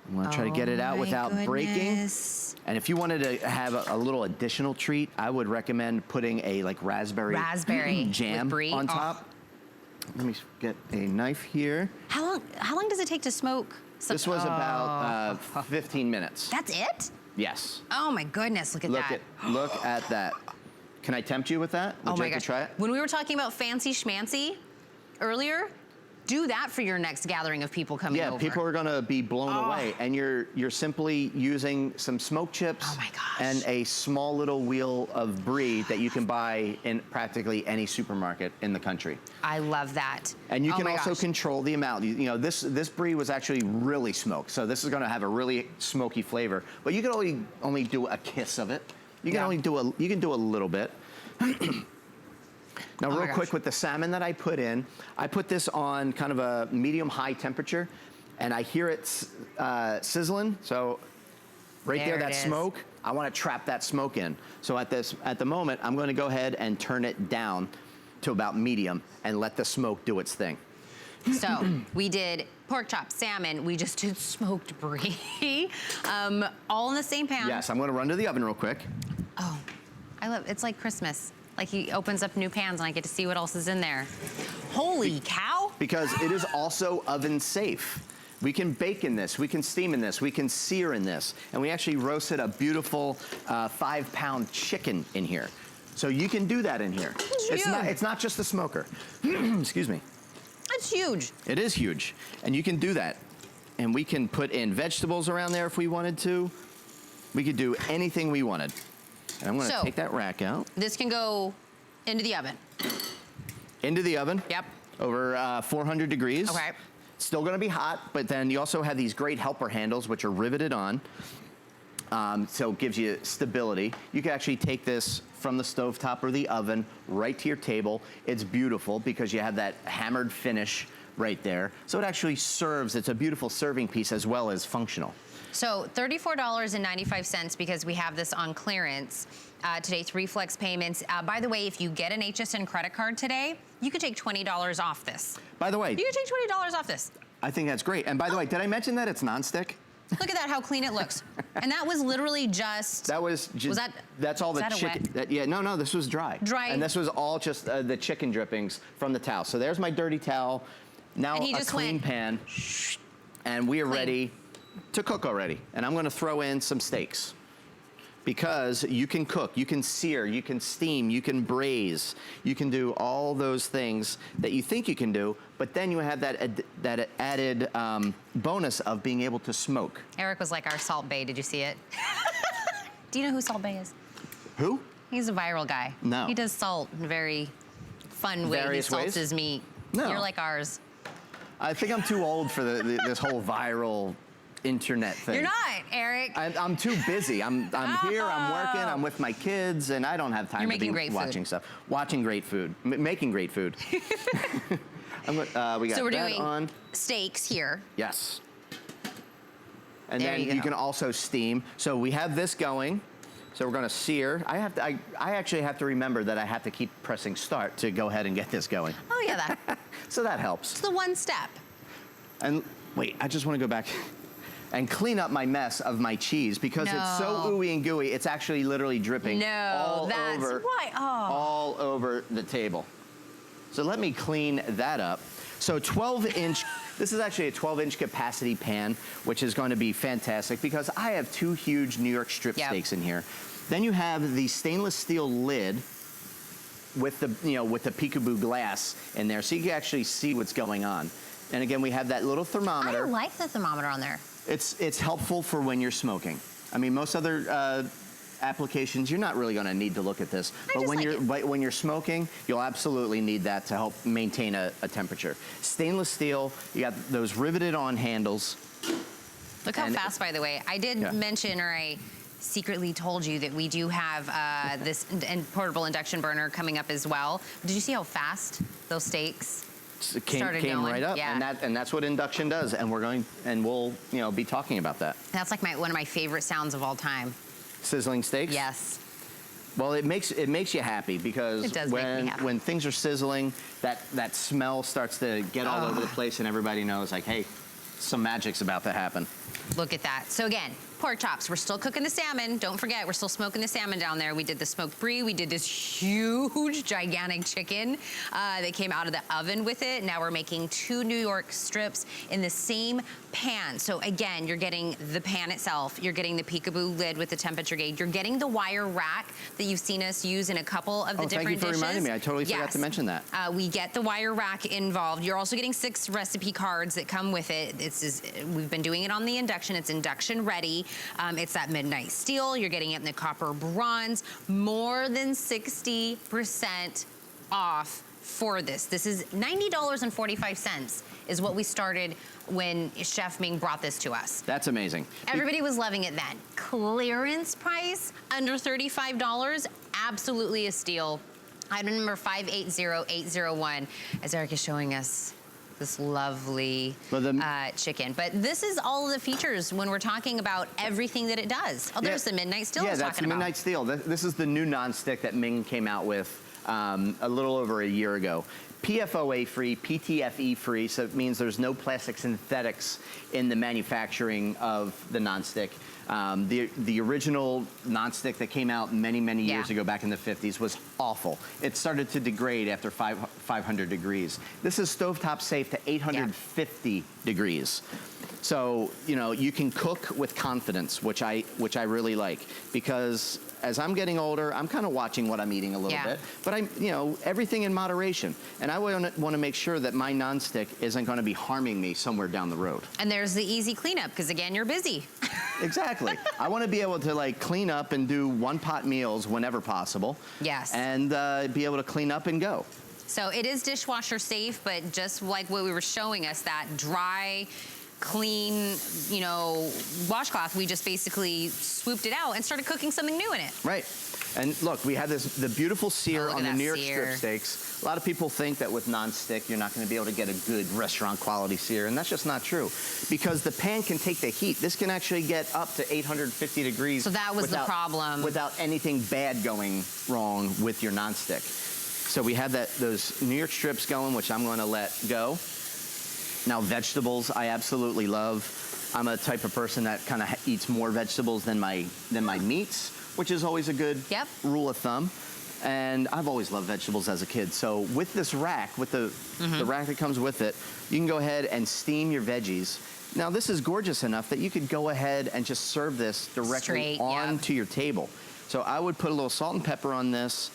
[SPEAKER 2] I'm gonna try to get it out without breaking. And if you wanted to have a little additional treat, I would recommend putting a raspberry jam
[SPEAKER 1] with brie
[SPEAKER 2] on top. Let me get a knife here.
[SPEAKER 1] How long does it take to smoke?
[SPEAKER 2] This was about 15 minutes.
[SPEAKER 1] That's it?
[SPEAKER 2] Yes.
[SPEAKER 1] Oh my goodness, look at that.
[SPEAKER 2] Look at that. Can I tempt you with that? Would you like to try it?
[SPEAKER 1] When we were talking about fancy schmancy earlier, do that for your next gathering of people coming over.
[SPEAKER 2] Yeah, people are gonna be blown away, and you're simply using some smoked chips and a small little wheel of brie that you can buy in practically any supermarket in the country.
[SPEAKER 1] I love that.
[SPEAKER 2] And you can also control the amount. You know, this brie was actually really smoked, so this is gonna have a really smoky flavor. But you can only do a kiss of it. You can only do a little bit. Now, real quick with the salmon that I put in, I put this on kind of a medium-high temperature, and I hear it sizzling. So there, that smoke, I want to trap that smoke in. So at the moment, I'm going to go ahead and turn it down to about medium and let the smoke do its thing.
[SPEAKER 1] So we did pork chop, salmon. We just did smoked brie, all in the same pan.
[SPEAKER 2] Yes, I'm going to run to the oven real quick.
[SPEAKER 1] Oh, it's like Christmas. Like he opens up new pans and I get to see what else is in there. Holy cow!
[SPEAKER 2] Because it is also oven safe. We can bake in this, we can steam in this, we can sear in this, and we actually roasted a beautiful 5-pound chicken in here. So you can do that in here. It's not just the smoker. Excuse me.
[SPEAKER 1] That's huge.
[SPEAKER 2] It is huge, and you can do that. And we can put in vegetables around there if we wanted to. We could do anything we wanted. And I'm gonna take that rack out.
[SPEAKER 1] This can go into the oven.
[SPEAKER 2] Into the oven?
[SPEAKER 1] Yep.
[SPEAKER 2] Over 400 degrees.
[SPEAKER 1] Okay.
[SPEAKER 2] Still gonna be hot, but then you also have these great helper handles which are riveted on. So it gives you stability. You can actually take this from the stovetop or the oven right to your table. It's beautiful because you have that hammered finish right there. So it actually serves, it's a beautiful serving piece as well as functional.
[SPEAKER 1] So $34.95 because we have this on clearance. Today, 3 flex payments. By the way, if you get an HSN credit card today, you could take $20 off this.
[SPEAKER 2] By the way,
[SPEAKER 1] you can take $20 off this.
[SPEAKER 2] I think that's great. And by the way, did I mention that it's nonstick?
[SPEAKER 1] Look at that, how clean it looks. And that was literally just...
[SPEAKER 2] That was just... that's all the chicken... No, this was dry.
[SPEAKER 1] Dry.
[SPEAKER 2] And this was all just the chicken drippings from the towel. So there's my dirty towel. Now a clean pan. And we are ready to cook already. And I'm gonna throw in some steaks. Because you can cook, you can sear, you can steam, you can braise, you can do all those things that you think you can do, but then you have that added bonus of being able to smoke.
[SPEAKER 1] Eric was like our Salt Bae, did you see it? Do you know who Salt Bae is?
[SPEAKER 2] Who?
[SPEAKER 1] He's a viral guy.
[SPEAKER 2] No.
[SPEAKER 1] He does salt in very fun way.
[SPEAKER 2] Various
[SPEAKER 1] he salts
[SPEAKER 2] ways?
[SPEAKER 1] his meat.
[SPEAKER 2] No.
[SPEAKER 1] You're like ours.
[SPEAKER 2] I think I'm too old for this whole viral internet thing.
[SPEAKER 1] You're not, Eric.
[SPEAKER 2] I'm too busy. I'm here, I'm working, I'm with my kids, and I don't have time to be watching stuff. Watching great food, making great food. We got
[SPEAKER 1] so we're
[SPEAKER 2] that
[SPEAKER 1] doing
[SPEAKER 2] on.
[SPEAKER 1] steaks here.
[SPEAKER 2] Yes. And
[SPEAKER 1] there
[SPEAKER 2] then you can also steam. So we have this going. So we're going to sear. I actually have to remember that I have to keep pressing start to go ahead and get this going.
[SPEAKER 1] Oh yeah, that.
[SPEAKER 2] So that helps.
[SPEAKER 1] It's the one step.
[SPEAKER 2] And wait, I just want to go back and clean up my mess of my cheese because it's so ooey and gooey. It's actually literally dripping all over the table. So let me clean that up. So 12-inch, this is actually a 12-inch capacity pan, which is going to be fantastic because I have 2 huge New York strip steaks in here. Then you have the stainless steel lid with the, you know, with the peekaboo glass in there, so you can actually see what's going on. And again, we have that little thermometer.
[SPEAKER 1] I like the thermometer on there.
[SPEAKER 2] It's helpful for when you're smoking. I mean, most other applications, you're not really going to need to look at this. But when you're smoking, you'll absolutely need that to help maintain a temperature. Stainless steel, you got those riveted on handles.
[SPEAKER 1] Look how fast, by the way. I did mention, or I secretly told you that we do have this portable induction burner coming up as well. Did you see how fast those steaks
[SPEAKER 2] came right up? Yeah. And that's what induction does. And we'll be talking about that.
[SPEAKER 1] That's like one of my favorite sounds of all time.
[SPEAKER 2] Sizzling steaks?
[SPEAKER 1] Yes.
[SPEAKER 2] Well, it makes you happy because when things are sizzling, that smell starts to get all over the place, and everybody knows, like, hey, some magic's about to happen.
[SPEAKER 1] Look at that. So again, pork chops. We're still cooking the salmon. Don't forget, we're still smoking the salmon down there. We did the smoked brie. We did this huge, gigantic chicken that came out of the oven with it. Now we're making 2 New York strips in the same pan. So again, you're getting the pan itself. You're getting the peekaboo lid with the temperature gauge. You're getting the wire rack that you've seen us use in a couple of the different dishes.
[SPEAKER 2] Thank you for reminding me. I totally forgot to mention that.
[SPEAKER 1] We get the wire rack involved. You're also getting 6 recipe cards that come with it. We've been doing it on the induction. It's induction ready. It's that midnight steel. You're getting it in the copper bronze. More than 60% off for this. This is $90.45 is what we started when Chef Ming brought this to us.
[SPEAKER 2] That's amazing.
[SPEAKER 1] Everybody was loving it then. Clearance price, under $35, absolutely a steal. Item number 580801, as Eric is showing us this lovely chicken. But this is all of the features when we're talking about everything that it does. Oh, there's the midnight steel I was talking about. Yeah, that's the
[SPEAKER 2] midnight steel. This is the new nonstick that Ming came out with a little over a year ago. PFOA free, PTFE free, so it means there's no plastic synthetics in the manufacturing of the nonstick. The original nonstick that came out many years ago, back in the 50s, was awful. It started to degrade after 500 degrees. This is stovetop safe to 850 degrees. So, you can cook with confidence, which I really like, because as I'm getting older, I'm kind of watching what I'm eating a little bit, but everything in moderation. And I want to make sure that my nonstick isn't going to be harming me somewhere down the road.
[SPEAKER 1] And there's the easy cleanup, because again, you're busy.
[SPEAKER 2] Exactly. I want to be able to clean up and do one-pot meals whenever possible.
[SPEAKER 1] Yes.
[SPEAKER 2] And be able to clean up and go.
[SPEAKER 1] So it is dishwasher safe, but just like what we were showing us, that dry, clean, washcloth, we just basically swooped it out and started cooking something new in it.
[SPEAKER 2] Right. And look, we have the beautiful sear on the New York strip steaks. A lot of people think that with nonstick, you're not going to be able to get a good restaurant quality sear, and that's just not true. Because the pan can take the heat. This can actually get up to 850 degrees.
[SPEAKER 1] So that was the problem.
[SPEAKER 2] Without anything bad going wrong with your nonstick. So we have those New York strips going, which I'm going to let go. Now, vegetables, I absolutely love. I'm a type of person that kind of eats more vegetables than my meats, which is always a good rule of thumb. And I've always loved vegetables as a kid. So with this rack, with the rack that comes with it, you can go ahead and steam your veggies. Now, this is gorgeous enough that you could go ahead and just serve this directly onto your table. So I would put a little salt and pepper on this.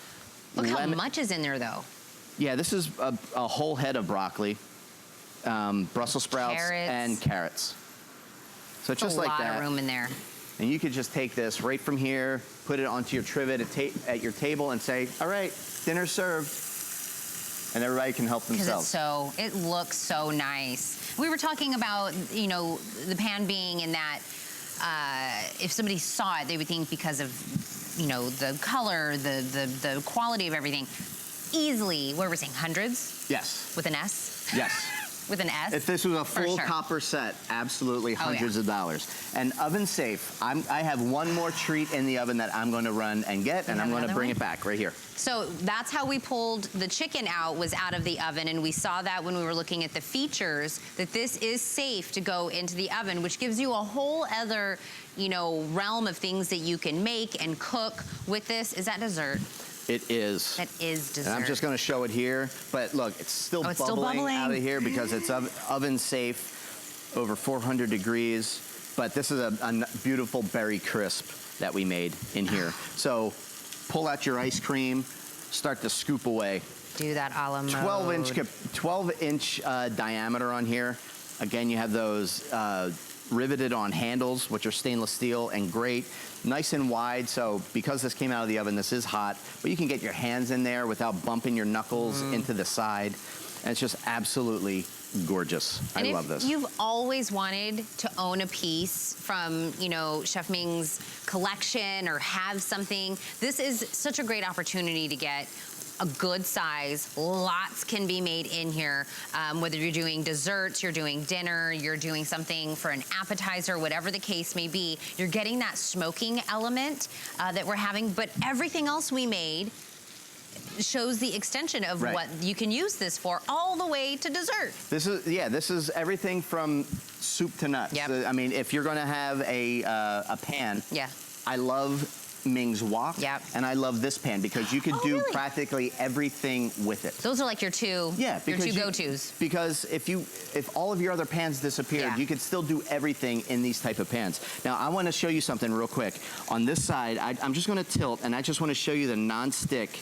[SPEAKER 1] Look how much is in there, though.
[SPEAKER 2] Yeah, this is a whole head of broccoli. Brussels sprouts and carrots. So just like that.
[SPEAKER 1] A lot of room in there.
[SPEAKER 2] And you could just take this right from here, put it onto your trivet at your table and say, all right, dinner's served. And everybody can help themselves.
[SPEAKER 1] Because it looks so nice. We were talking about, the pan being in that if somebody saw it, they would think because of, the color, the quality of everything. Easily, what were we saying, hundreds?
[SPEAKER 2] Yes.
[SPEAKER 1] With an S?
[SPEAKER 2] Yes.
[SPEAKER 1] With an S?
[SPEAKER 2] If this was a full copper set, absolutely hundreds of dollars. And oven safe. I have one more treat in the oven that I'm going to run and get, and I'm going to bring it back right here.
[SPEAKER 1] So that's how we pulled the chicken out, was out of the oven, and we saw that when we were looking at the features, that this is safe to go into the oven, which gives you a whole other, realm of things that you can make and cook with this. Is that dessert?
[SPEAKER 2] It is.
[SPEAKER 1] That is dessert.
[SPEAKER 2] And I'm just going to show it here. But look, it's still bubbling out of here because it's oven safe, over 400 degrees. But this is a beautiful berry crisp that we made in here. So pull out your ice cream, start to scoop away.
[SPEAKER 1] Do that a la mode.
[SPEAKER 2] 12-inch diameter on here. Again, you have those riveted on handles, which are stainless steel and great. Nice and wide, so because this came out of the oven, this is hot, but you can get your hands in there without bumping your knuckles into the side. And it's just absolutely gorgeous. I love this.
[SPEAKER 1] If you've always wanted to own a piece from, you know, Chef Ming's collection or have something, this is such a great opportunity to get a good size. Lots can be made in here. Whether you're doing desserts, you're doing dinner, you're doing something for an appetizer, whatever the case may be, you're getting that smoking element that we're having, but everything else we made shows the extension of what you can use this for, all the way to dessert.
[SPEAKER 2] This is, yeah, this is everything from soup to nuts.
[SPEAKER 1] Yep.
[SPEAKER 2] I mean, if you're gonna have a pan, I love Ming's wok, and I love this pan because you could do practically everything with it.
[SPEAKER 1] Those are like your two, your two go-tos.
[SPEAKER 2] Because if all of your other pans disappeared, you could still do everything in these type of pans. Now, I want to show you something real quick. On this side, I'm just going to tilt, and I just want to show you the non-stick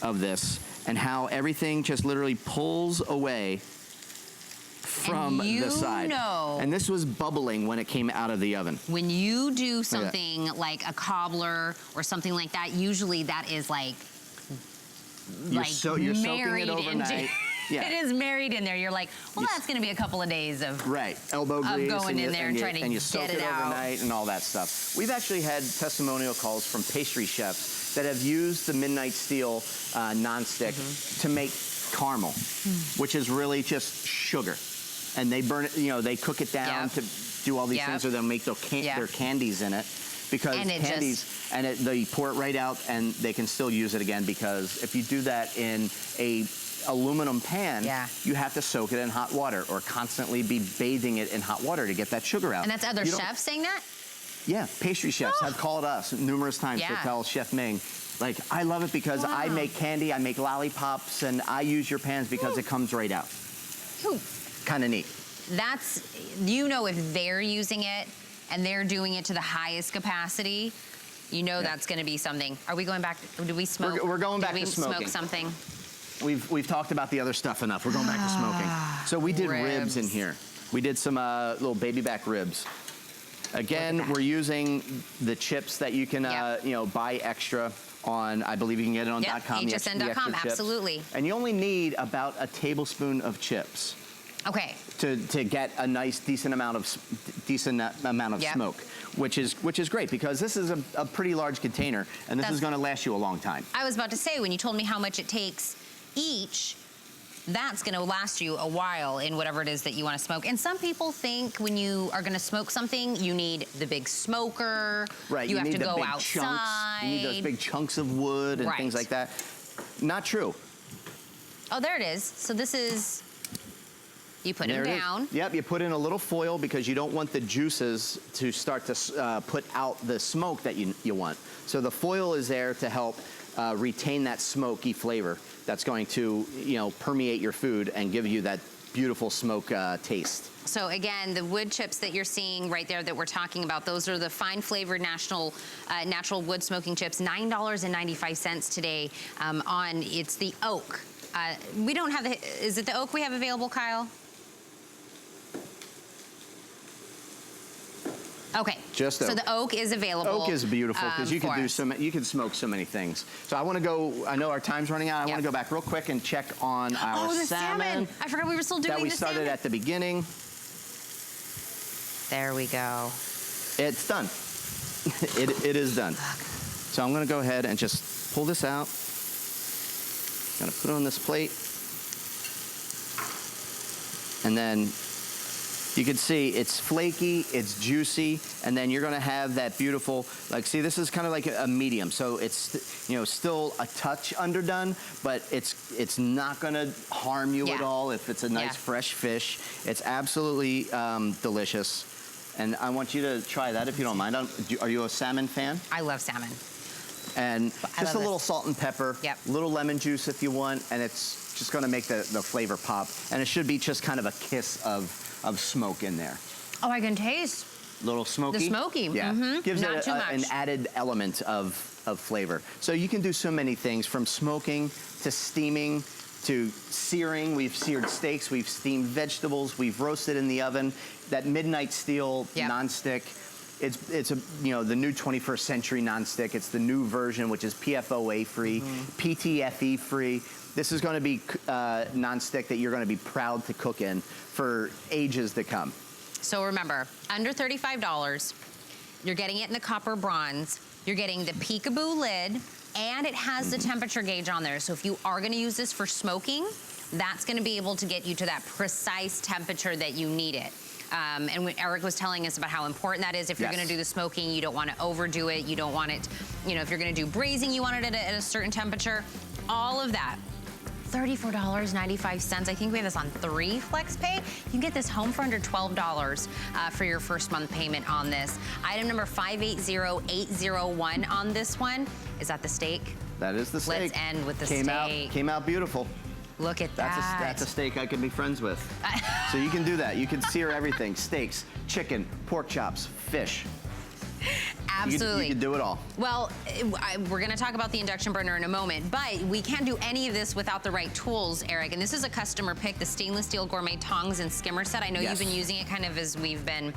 [SPEAKER 2] of this and how everything just literally pulls away from the side. And this was bubbling when it came out of the oven.
[SPEAKER 1] When you do something like a cobbler or something like that, usually that is like
[SPEAKER 2] you're soaking it overnight.
[SPEAKER 1] It is married in there. You're like, well, that's going to be a couple of days of
[SPEAKER 2] elbow grease
[SPEAKER 1] of going in there and trying to
[SPEAKER 2] you soak
[SPEAKER 1] get it out
[SPEAKER 2] overnight and all that stuff. We've actually had testimonial calls from pastry chefs that have used the Midnight Steel nonstick to make caramel, which is really just sugar. And they burn it, you know, they cook it down to do all these things, or they'll make their candies in it. Because they pour it right out and they can still use it again, because if you do that in a aluminum pan, you have to soak it in hot water or constantly be bathing it in hot water to get that sugar out.
[SPEAKER 1] And that's other chefs saying that?
[SPEAKER 2] Yeah, pastry chefs have called us numerous times to tell Chef Ming, like, I love it because I make candy, I make lollipops, and I use your pans because it comes right out. Kind of neat.
[SPEAKER 1] That's, you know, if they're using it and they're doing it to the highest capacity, you know that's going to be something. Are we going back? Do we smoke?
[SPEAKER 2] We're going back to smoking.
[SPEAKER 1] Smoke something?
[SPEAKER 2] We've talked about the other stuff enough. We're going back to smoking. So we did ribs in here. We did some little baby back ribs. Again, we're using the chips that you can you know, buy extra on, I believe you can get it on .com.
[SPEAKER 1] HSN.com, absolutely.
[SPEAKER 2] And you only need about a tablespoon of chips.
[SPEAKER 1] Okay.
[SPEAKER 2] To get a nice decent amount of smoke, which is great because this is a pretty large container and this is going to last you a long time.
[SPEAKER 1] I was about to say, when you told me how much it takes each, that's going to last you a while in whatever it is that you want to smoke. And some people think when you are going to smoke something, you need the big smoker.
[SPEAKER 2] Right.
[SPEAKER 1] You have to go
[SPEAKER 2] outside.
[SPEAKER 1] Chunks.
[SPEAKER 2] You need those big chunks of wood and things like that. Not true.
[SPEAKER 1] Oh, there it is. So this is. You put them down.
[SPEAKER 2] Yep, you put in a little foil because you don't want the juices to start to put out the smoke that you want. So the foil is there to help retain that smoky flavor that's going to, you know, permeate your food and give you that beautiful smoke taste.
[SPEAKER 1] So again, the wood chips that you're seeing right there that we're talking about, those are the fine flavored natural wood smoking chips, $9.95 today it's the oak. We don't have is it the oak we have available, Kyle? Okay.
[SPEAKER 2] Just oak.
[SPEAKER 1] So the oak is available.
[SPEAKER 2] Oak is beautiful because you can you can smoke so many things. So I want to go. I know our time's running out. I want to go back real quick and check on our salmon.
[SPEAKER 1] I forgot we were still doing
[SPEAKER 2] that we started at the beginning.
[SPEAKER 1] There we go.
[SPEAKER 2] It's done. It is done. So I'm going to go ahead and just pull this out. Going to put it on this plate, and then. You can see it's flaky, it's juicy, and then you're gonna have that beautiful, like, see, this is kind of like a medium, so it's, you know, still a touch underdone, but it's not gonna harm you at all if it's a nice fresh fish. It's absolutely delicious, and I want you to try that if you don't mind. Are you a salmon fan?
[SPEAKER 1] I love salmon.
[SPEAKER 2] And just a little salt and pepper, a little lemon juice if you want, and it's just gonna make the flavor pop, and it should be just kind of a kiss of smoke in there.
[SPEAKER 1] Oh, I can taste
[SPEAKER 2] Little smoky.
[SPEAKER 1] The smoky,
[SPEAKER 2] Yeah. Gives
[SPEAKER 1] not
[SPEAKER 2] it
[SPEAKER 1] too much.
[SPEAKER 2] an added element of flavor. So you can do so many things, from smoking to steaming to searing. We've seared steaks, we've steamed vegetables, we've roasted in the oven. That midnight steel nonstick. It's a, you know, the new 21st century nonstick. It's the new version, which is PFOA free, PTFE free. This is going to be nonstick that you're going to be proud to cook in for ages to come.
[SPEAKER 1] So remember, under $35, you're getting it in the copper bronze, you're getting the peekaboo lid, and it has the temperature gauge on there. So if you are gonna use this for smoking, that's gonna be able to get you to that precise temperature that you need it. And when Eric was telling us about how important that is. If you're gonna do the smoking, you don't wanna overdo it. You don't want it, you know, if you're gonna do braising, you want it at a certain temperature. All of that. $34.95. I think we have this on 3 FlexPay. You can get this home for under $12 for your first month payment on this. Item number 580801 on this one. Is that the steak?
[SPEAKER 2] That is the steak.
[SPEAKER 1] Let's end with the steak.
[SPEAKER 2] Came out beautiful.
[SPEAKER 1] Look at that.
[SPEAKER 2] That's a steak I could be friends with. So you can do that. You can sear everything. Steaks, chicken, pork chops, fish.
[SPEAKER 1] Absolutely.
[SPEAKER 2] You can do it all.
[SPEAKER 1] Well, we're going to talk about the induction burner in a moment, but we can't do any of this without the right tools, Eric. And this is a customer pick, the stainless steel gourmet tongs and skimmer set. I know you've been using it kind of as we've been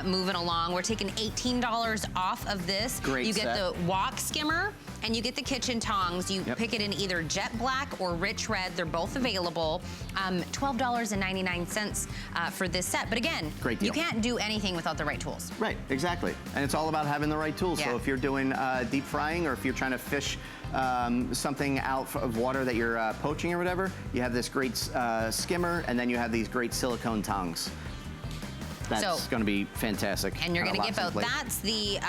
[SPEAKER 1] moving along. We're taking $18 off of this.
[SPEAKER 2] Great
[SPEAKER 1] You get
[SPEAKER 2] set.
[SPEAKER 1] the wok skimmer and you get the kitchen tongs. You pick it in either jet black or rich red. They're both available. $12.99 for this set. But again,
[SPEAKER 2] Great deal.
[SPEAKER 1] You can't do anything without the right tools.
[SPEAKER 2] Right, exactly. And it's all about having the right tools. So if you're doing deep frying, or if you're trying to fish something out of water that you're poaching or whatever, you have this great skimmer, and then you have these great silicone tongs. That's going to be fantastic.
[SPEAKER 1] And you're going to get both. That's the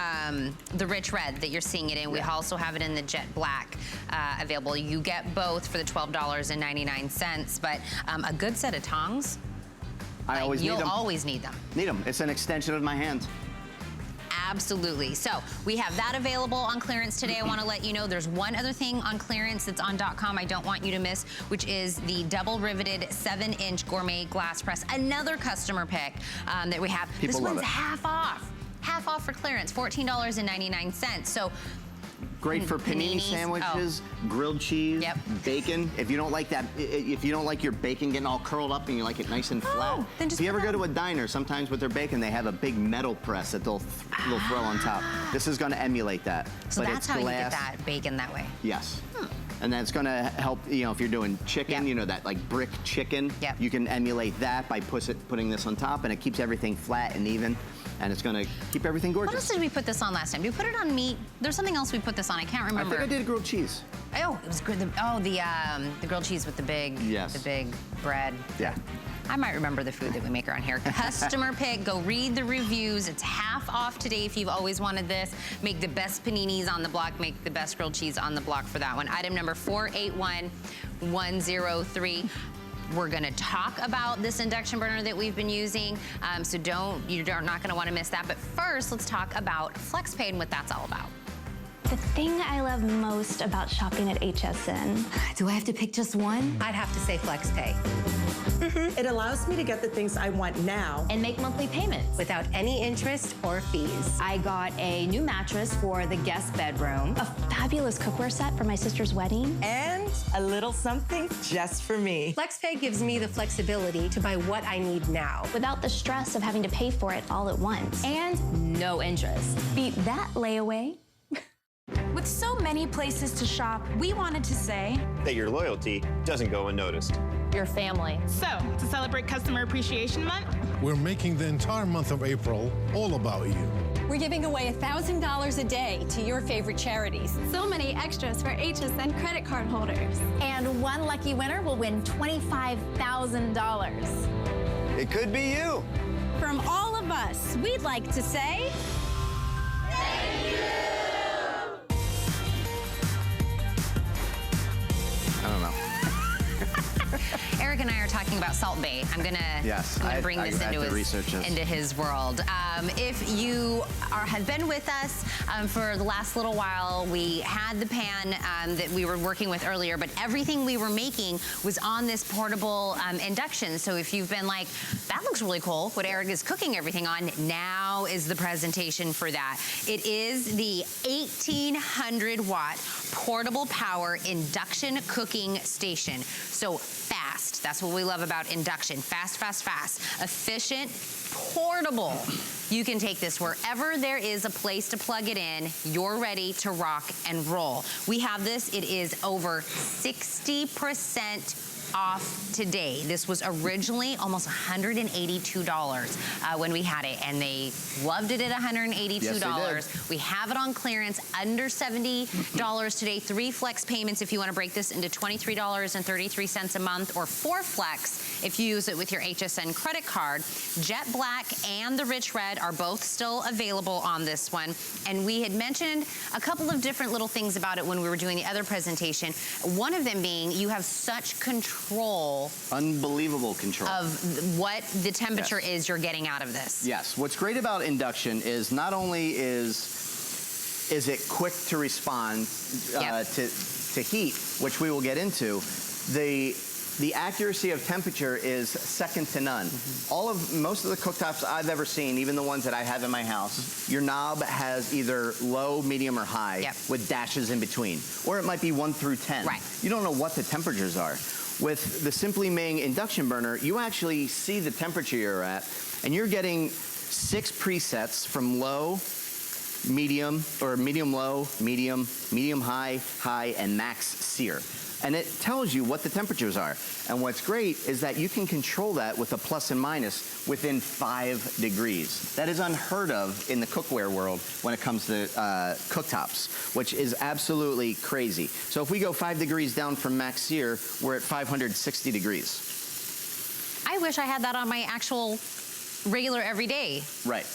[SPEAKER 1] rich red that you're seeing it in. We also have it in the jet black available. You get both for the $12.99. But a good set of tongs, you'll always need them.
[SPEAKER 2] Need them. It's an extension of my hand.
[SPEAKER 1] Absolutely. So we have that available on clearance today. I want to let you know there's one other thing on clearance that's on .com I don't want you to miss, which is the double riveted 7-inch gourmet glass press. Another customer pick that we have.
[SPEAKER 2] People
[SPEAKER 1] this
[SPEAKER 2] love
[SPEAKER 1] one's
[SPEAKER 2] it.
[SPEAKER 1] half off. Half off for clearance, $14.99. So
[SPEAKER 2] great for panini
[SPEAKER 1] Paninis.
[SPEAKER 2] sandwiches, grilled cheese, bacon. If you don't like that, if you don't like your bacon getting all curled up and you like it nice and flat,
[SPEAKER 1] then just
[SPEAKER 2] if you ever
[SPEAKER 1] put
[SPEAKER 2] go to a diner, sometimes with their bacon, they have a big metal press that they'll throw on top. This is going to emulate that.
[SPEAKER 1] So
[SPEAKER 2] but
[SPEAKER 1] that's
[SPEAKER 2] it's
[SPEAKER 1] how
[SPEAKER 2] glass.
[SPEAKER 1] you get that bacon that way.
[SPEAKER 2] Yes. And that's going to help, you know, if you're doing chicken, you know, that like brick chicken, you can emulate that by putting this on top, and it keeps everything flat and even, and it's going to keep everything gorgeous.
[SPEAKER 1] What else did we put this on last time? Did we put it on meat? There's something else we put this on. I can't remember.
[SPEAKER 2] I think I did grilled cheese.
[SPEAKER 1] Oh, it was good. The grilled cheese with the big bread.
[SPEAKER 2] Yeah.
[SPEAKER 1] I might remember the food that we make around here. Customer pick, go read the reviews. It's half off today if you've always wanted this. Make the best paninis on the block, make the best grilled cheese on the block for that one. Item number 481103. We're gonna talk about this induction burner that we've been using, so you're not gonna wanna miss that. But first, let's talk about FlexPay and what that's all about.
[SPEAKER 6] The thing I love most about shopping at HSN.
[SPEAKER 7] Do I have to pick just one?
[SPEAKER 8] I'd have to say FlexPay.
[SPEAKER 9] It allows me to get the things I want now
[SPEAKER 7] And make monthly payments.
[SPEAKER 8] Without any interest or fees.
[SPEAKER 7] I got a new mattress for the guest bedroom.
[SPEAKER 6] A fabulous cookware set for my sister's wedding.
[SPEAKER 9] and a little something just for me.
[SPEAKER 8] FlexPay gives me the flexibility to buy what I need now.
[SPEAKER 6] Without the stress of having to pay for it all at once.
[SPEAKER 7] And no interest.
[SPEAKER 6] Beat that layaway.
[SPEAKER 10] With so many places to shop, we wanted to say
[SPEAKER 11] that your loyalty doesn't go unnoticed.
[SPEAKER 7] Your family.
[SPEAKER 10] So, to celebrate Customer Appreciation Month,
[SPEAKER 12] we're making the entire month of April all about you.
[SPEAKER 13] We're giving away $1,000 a day to your favorite charities.
[SPEAKER 14] So many extras for HSN credit card holders.
[SPEAKER 13] And one lucky winner will win $25,000.
[SPEAKER 11] It could be you.
[SPEAKER 13] From all of us, we'd like to say...
[SPEAKER 14] Thank you!
[SPEAKER 2] I don't know.
[SPEAKER 1] Eric and I are talking about Salt Bay. I'm gonna bring this into his world. If you have been with us for the last little while, we had the pan that we were working with earlier, but everything we were making was on this portable induction. So if you've been like, that looks really cool, what Eric is cooking everything on, now is the presentation for that. It is the 1800 watt portable power induction cooking station. So fast, that's what we love about induction. Fast, fast, fast. Efficient, portable. You can take this wherever there is a place to plug it in. You're ready to rock and roll. We have this, it is over 60% off today. This was originally almost $182 when we had it, and they loved it at $182.
[SPEAKER 2] Yes, they did.
[SPEAKER 1] We have it on clearance under $70 today. 3 flex payments if you want to break this into $23.33 a month, or 4 flex if you use it with your HSN credit card. Jet Black and the Rich Red are both still available on this one. And we had mentioned a couple of different little things about it when we were doing the other presentation. One of them being you have such control.
[SPEAKER 2] Unbelievable control.
[SPEAKER 1] Of what the temperature is you're getting out of this.
[SPEAKER 2] Yes. What's great about induction is not only is it quick to respond to heat, which we will get into, the accuracy of temperature is second to none. Most of the cooktops I've ever seen, even the ones that I have in my house, your knob has either low, medium, or high with dashes in between. Or it might be 1 through 10.
[SPEAKER 1] Right.
[SPEAKER 2] You don't know what the temperatures are. With the Simply Ming induction burner, you actually see the temperature you're at, and you're getting 6 presets from low, medium, or medium-low, medium, medium-high, high, and max sear. And it tells you what the temperatures are. And what's great is that you can control that with a plus and minus within 5 degrees. That is unheard of in the cookware world when it comes to cooktops, which is absolutely crazy. So if we go 5 degrees down from max sear, we're at 560 degrees.
[SPEAKER 1] I wish I had that on my actual regular everyday.
[SPEAKER 2] Right.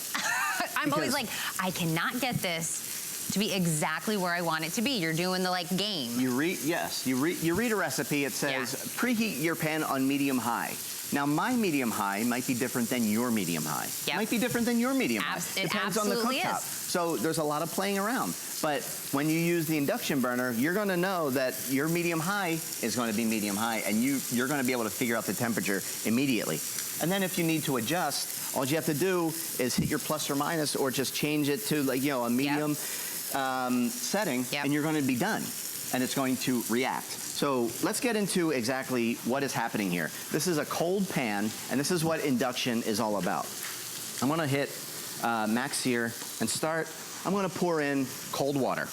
[SPEAKER 1] I'm always like, I cannot get this to be exactly where I want it to be. You're doing the game.
[SPEAKER 2] You read a recipe. It says preheat your pan on medium high. Now my medium high might be different than your medium high. Might be different than your medium high. Depends on the cooktop. So there's a lot of playing around. But when you use the induction burner, you're going to know that your medium high is going to be medium high, and you're going to be able to figure out the temperature immediately. And then if you need to adjust, all you have to do is hit your plus or minus, or just change it to a medium setting, and you're going to be done, and it's going to react. So let's get into exactly what is happening here. This is a cold pan, and this is what induction is all about. I'm going to hit max sear and start. I'm going to pour in cold water.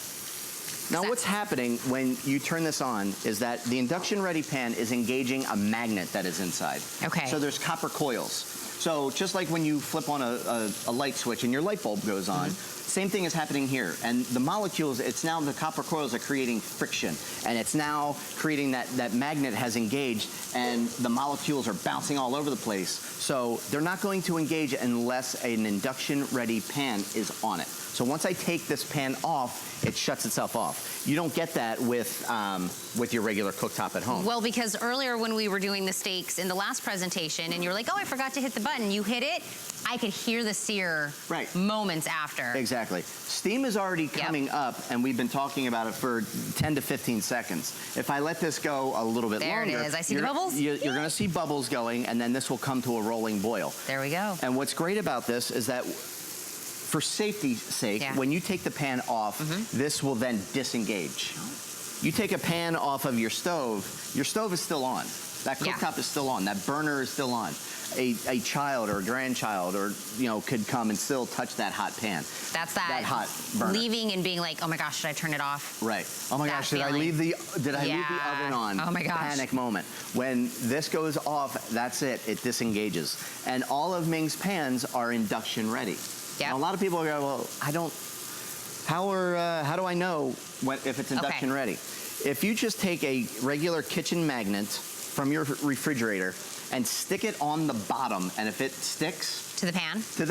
[SPEAKER 2] Now what's happening when you turn this on is that the induction ready pan is engaging a magnet that is inside.
[SPEAKER 1] Okay.
[SPEAKER 2] So there's copper coils. So just like when you flip on a light switch and your light bulb goes on, same thing is happening here. And the molecules, it's now the copper coils are creating friction. And it's now creating that magnet has engaged, and the molecules are bouncing all over the place. So they're not going to engage unless an induction ready pan is on it. So once I take this pan off, it shuts itself off. You don't get that with your regular cooktop at home.
[SPEAKER 1] Well, because earlier when we were doing the steaks in the last presentation, and you're like, oh, I forgot to hit the button. You hit it, I could hear the sear moments after.
[SPEAKER 2] Exactly. Steam is already coming up, and we've been talking about it for 10 to 15 seconds. If I let this go a little bit longer.
[SPEAKER 1] There it is. I see the bubbles.
[SPEAKER 2] You're going to see bubbles going, and then this will come to a rolling boil.
[SPEAKER 1] There we go.
[SPEAKER 2] And what's great about this is that for safety's sake, when you take the pan off, this will then disengage. You take a pan off of your stove is still on. That cooktop is still on. That burner is still on. A child or a grandchild or could come and still touch that hot pan.
[SPEAKER 1] That's that
[SPEAKER 2] hot burner.
[SPEAKER 1] Leaving and being like, oh my gosh, should I turn it off?
[SPEAKER 2] Right. Oh my gosh, did I leave the oven on?
[SPEAKER 1] Oh my gosh.
[SPEAKER 2] Panic moment. When this goes off, that's it. It disengages. And all of Ming's pans are induction ready. Now, a lot of people go, well, how do I know if it's induction ready? If you just take a regular kitchen magnet from your refrigerator and stick it on the bottom, and if it sticks
[SPEAKER 1] to the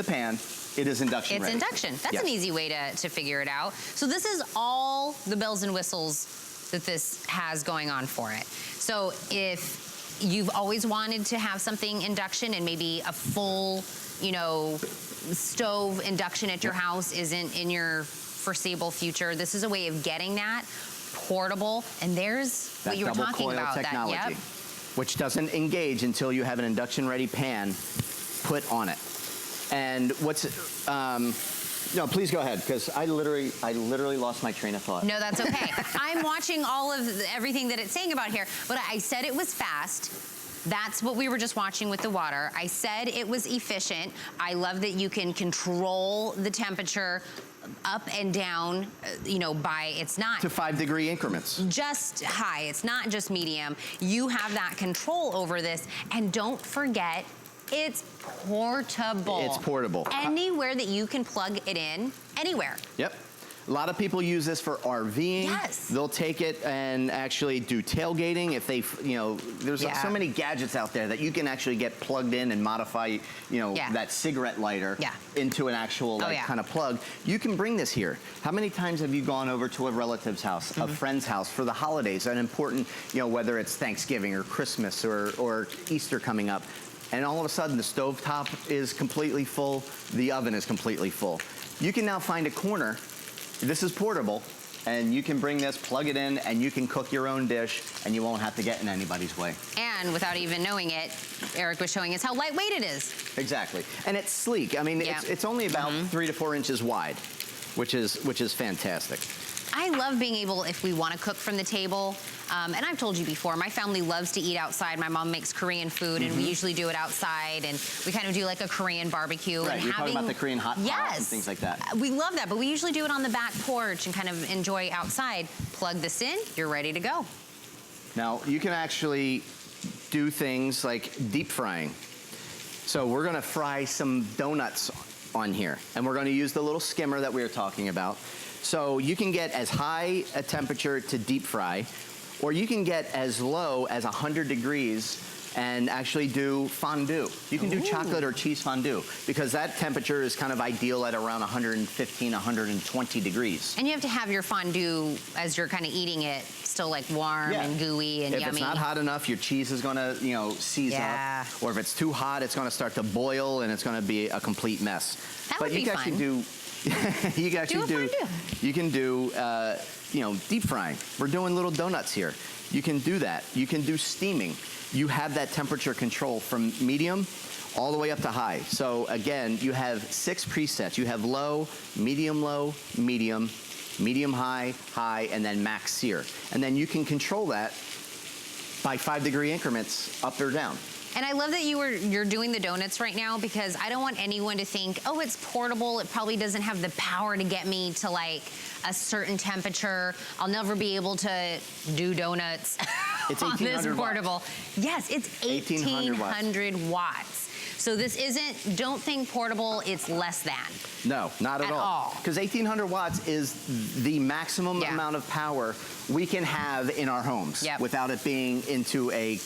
[SPEAKER 1] pan,
[SPEAKER 2] it is induction ready.
[SPEAKER 1] It's induction. That's an easy way to figure it out. So this is all the bells and whistles that this has going on for it. So if you've always wanted to have something induction and maybe a full, you know, stove induction at your house isn't in your foreseeable future, this is a way of getting that portable. And there's
[SPEAKER 2] that
[SPEAKER 1] what you were
[SPEAKER 2] double
[SPEAKER 1] talking
[SPEAKER 2] coil
[SPEAKER 1] about.
[SPEAKER 2] Technology,
[SPEAKER 1] that, yep.
[SPEAKER 2] which doesn't engage until you have an induction-ready pan put on it. And what's, no, please go ahead, because I literally lost my train of thought.
[SPEAKER 1] No, that's okay. I'm watching all of everything that it's saying about here, but I said it was fast. That's what we were just watching with the water. I said it was efficient. I love that you can control the temperature up and down, you know, by, it's not
[SPEAKER 2] to 5-degree increments.
[SPEAKER 1] Just high, it's not just medium. You have that control over this, and don't forget, it's portable.
[SPEAKER 2] It's portable.
[SPEAKER 1] Anywhere that you can plug it in, anywhere.
[SPEAKER 2] Yep. A lot of people use this for RVing.
[SPEAKER 1] Yes.
[SPEAKER 2] They'll take it and actually do tailgating if they, you know, there's so many gadgets out there that you can actually get plugged in and modify, you know, that cigarette lighter into an actual kind of plug. You can bring this here. How many times have you gone over to a relative's house, a friend's house for the holidays, an important, you know, whether it's Thanksgiving or Christmas or Easter coming up, and all of a sudden the stovetop is completely full, the oven is completely full. You can now find a corner. This is portable, and you can bring this, plug it in, and you can cook your own dish, and you won't have to get in anybody's way.
[SPEAKER 1] And without even knowing it, Eric was showing us how lightweight it is.
[SPEAKER 2] Exactly. And it's sleek. I mean, it's only about 3 to 4 inches wide, which is fantastic.
[SPEAKER 1] I love being able, if we want to cook from the table, and I've told you before, my family loves to eat outside. My mom makes Korean food, and we usually do it outside, and we kind of do like a Korean barbecue.
[SPEAKER 2] Right,
[SPEAKER 1] and
[SPEAKER 2] you're talking about the Korean hot pot and things like that.
[SPEAKER 1] We love that, but we usually do it on the back porch and kind of enjoy outside. Plug this in, you're ready to go.
[SPEAKER 2] Now, you can actually do things like deep frying. So we're gonna fry some donuts on here, and we're gonna use the little skimmer that we were talking about. So you can get as high a temperature to deep fry, or you can get as low as 100 degrees and actually do fondue. You can do chocolate or cheese fondue, because that temperature is kind of ideal at around 115, 120 degrees.
[SPEAKER 1] And you have to have your fondue, as you're kind of eating it, still like warm and gooey and yummy.
[SPEAKER 2] If it's not hot enough, your cheese is gonna, you know, seize up. Or if it's too hot, it's gonna start to boil and it's gonna be a complete mess.
[SPEAKER 1] That would be fun.
[SPEAKER 2] You can do, you know, deep frying. We're doing little donuts here. You can do that. You can do steaming. You have that temperature control from medium all the way up to high. So again, you have 6 presets. You have low, medium, medium high, high, and then max sear. And then you can control that by 5-degree increments up or down.
[SPEAKER 1] And I love that you're doing the donuts right now, because I don't want anyone to think, oh, it's portable. It probably doesn't have the power to get me to like a certain temperature. I'll never be able to do donuts on this portable. Watts. Yes, it's 1,800 watts. So this isn't, don't think portable, it's less than.
[SPEAKER 2] No, not at all. Because 1,800 watts is the maximum amount of power we can have in our homes without it being into a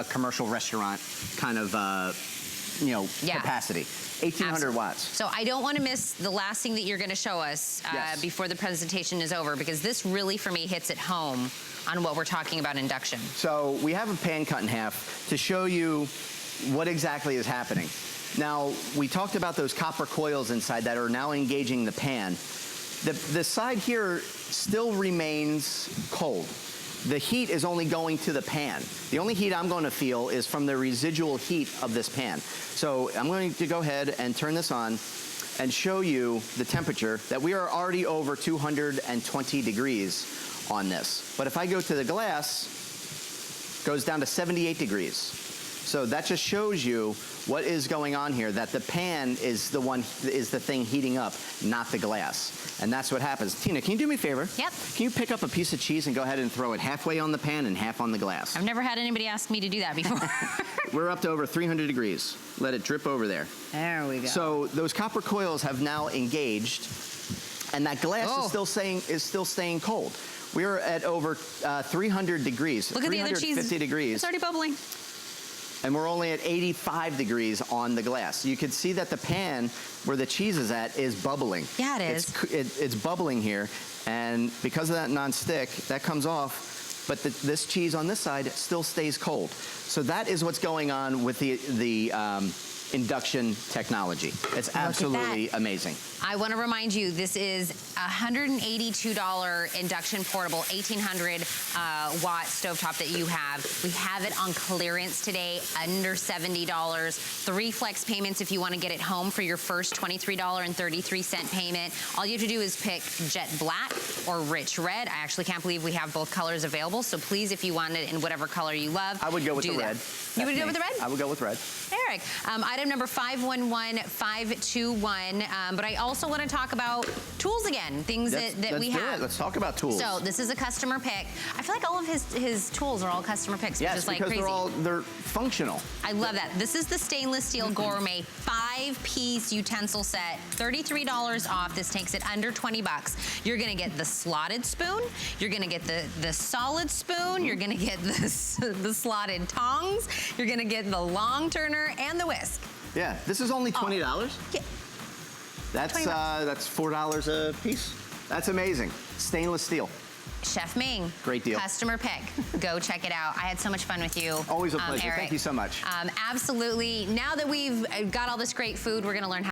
[SPEAKER 2] commercial restaurant kind of, you know, capacity. 1,800 watts.
[SPEAKER 1] So I don't want to miss the last thing that you're going to show us before the presentation is over, because this really, for me, hits at home on what we're talking about induction. So
[SPEAKER 2] we have a pan cut in half to show you what exactly is happening. Now, we talked about those copper coils inside that are now engaging the pan. The side here still remains cold. The heat is only going to the pan. The only heat I'm going to feel is from the residual heat of this pan. So I'm going to go ahead and turn this on and show you the temperature that we are already over 220 degrees on this. But if I go to the glass, it goes down to 78 degrees. So that just shows you what is going on here, that the pan is the thing heating up, not the glass. And that's what happens. Tina, can you do me a favor?
[SPEAKER 1] Yep.
[SPEAKER 2] Can you pick up a piece of cheese and go ahead and throw it halfway on the pan and half on the glass?
[SPEAKER 1] I've never had anybody ask me to do that before.
[SPEAKER 2] We're up to over 300 degrees. Let it drip over there.
[SPEAKER 1] There we go.
[SPEAKER 2] So those copper coils have now engaged, and that glass is still staying cold. We're at over 300 degrees.
[SPEAKER 1] Look at the other cheese.
[SPEAKER 2] 350 degrees.
[SPEAKER 1] It's already bubbling.
[SPEAKER 2] And we're only at 85 degrees on the glass. You can see that the pan where the cheese is at is bubbling.
[SPEAKER 1] Yeah, it is.
[SPEAKER 2] It's bubbling here, and because of that nonstick, that comes off but this cheese on this side still stays cold. So that is what's going on with the induction technology. It's absolutely amazing.
[SPEAKER 1] I want to remind you, this is $182 induction portable 1800 watt stovetop that you have. We have it on clearance today, under $70. 3 flex payments if you want to get it home for your first $23.33 payment. All you have to do is pick jet black or rich red. I actually can't believe we have both colors available, so please, if you want it in whatever color you love,
[SPEAKER 2] I would go with the red.
[SPEAKER 1] You would go with the red?
[SPEAKER 2] I would go with red.
[SPEAKER 1] Eric, item number 511521, but I also want to talk about tools again, things that we have.
[SPEAKER 2] Let's talk about tools.
[SPEAKER 1] So this is a customer pick. I feel like all of his tools are all customer picks,
[SPEAKER 2] yes,
[SPEAKER 1] which is like
[SPEAKER 2] because
[SPEAKER 1] crazy.
[SPEAKER 2] they're functional.
[SPEAKER 1] I love that. This is the stainless steel gourmet 5-piece utensil set, $33 off. This takes it under 20 bucks. You're gonna get the slotted spoon. You're gonna get the solid spoon. You're gonna get the slotted tongs. You're gonna get the long turner and the whisk.
[SPEAKER 2] Yeah, this is only $20.
[SPEAKER 1] Yeah.
[SPEAKER 2] That's $4 a piece. That's amazing. Stainless steel.
[SPEAKER 1] Chef Ming.
[SPEAKER 2] Great deal.
[SPEAKER 1] Customer pick. Go check it out. I had so much fun with you.
[SPEAKER 2] Always a pleasure.
[SPEAKER 1] Eric.
[SPEAKER 2] Thank you so much.
[SPEAKER 1] Absolutely. Now that we've got all this great food, we're going to learn how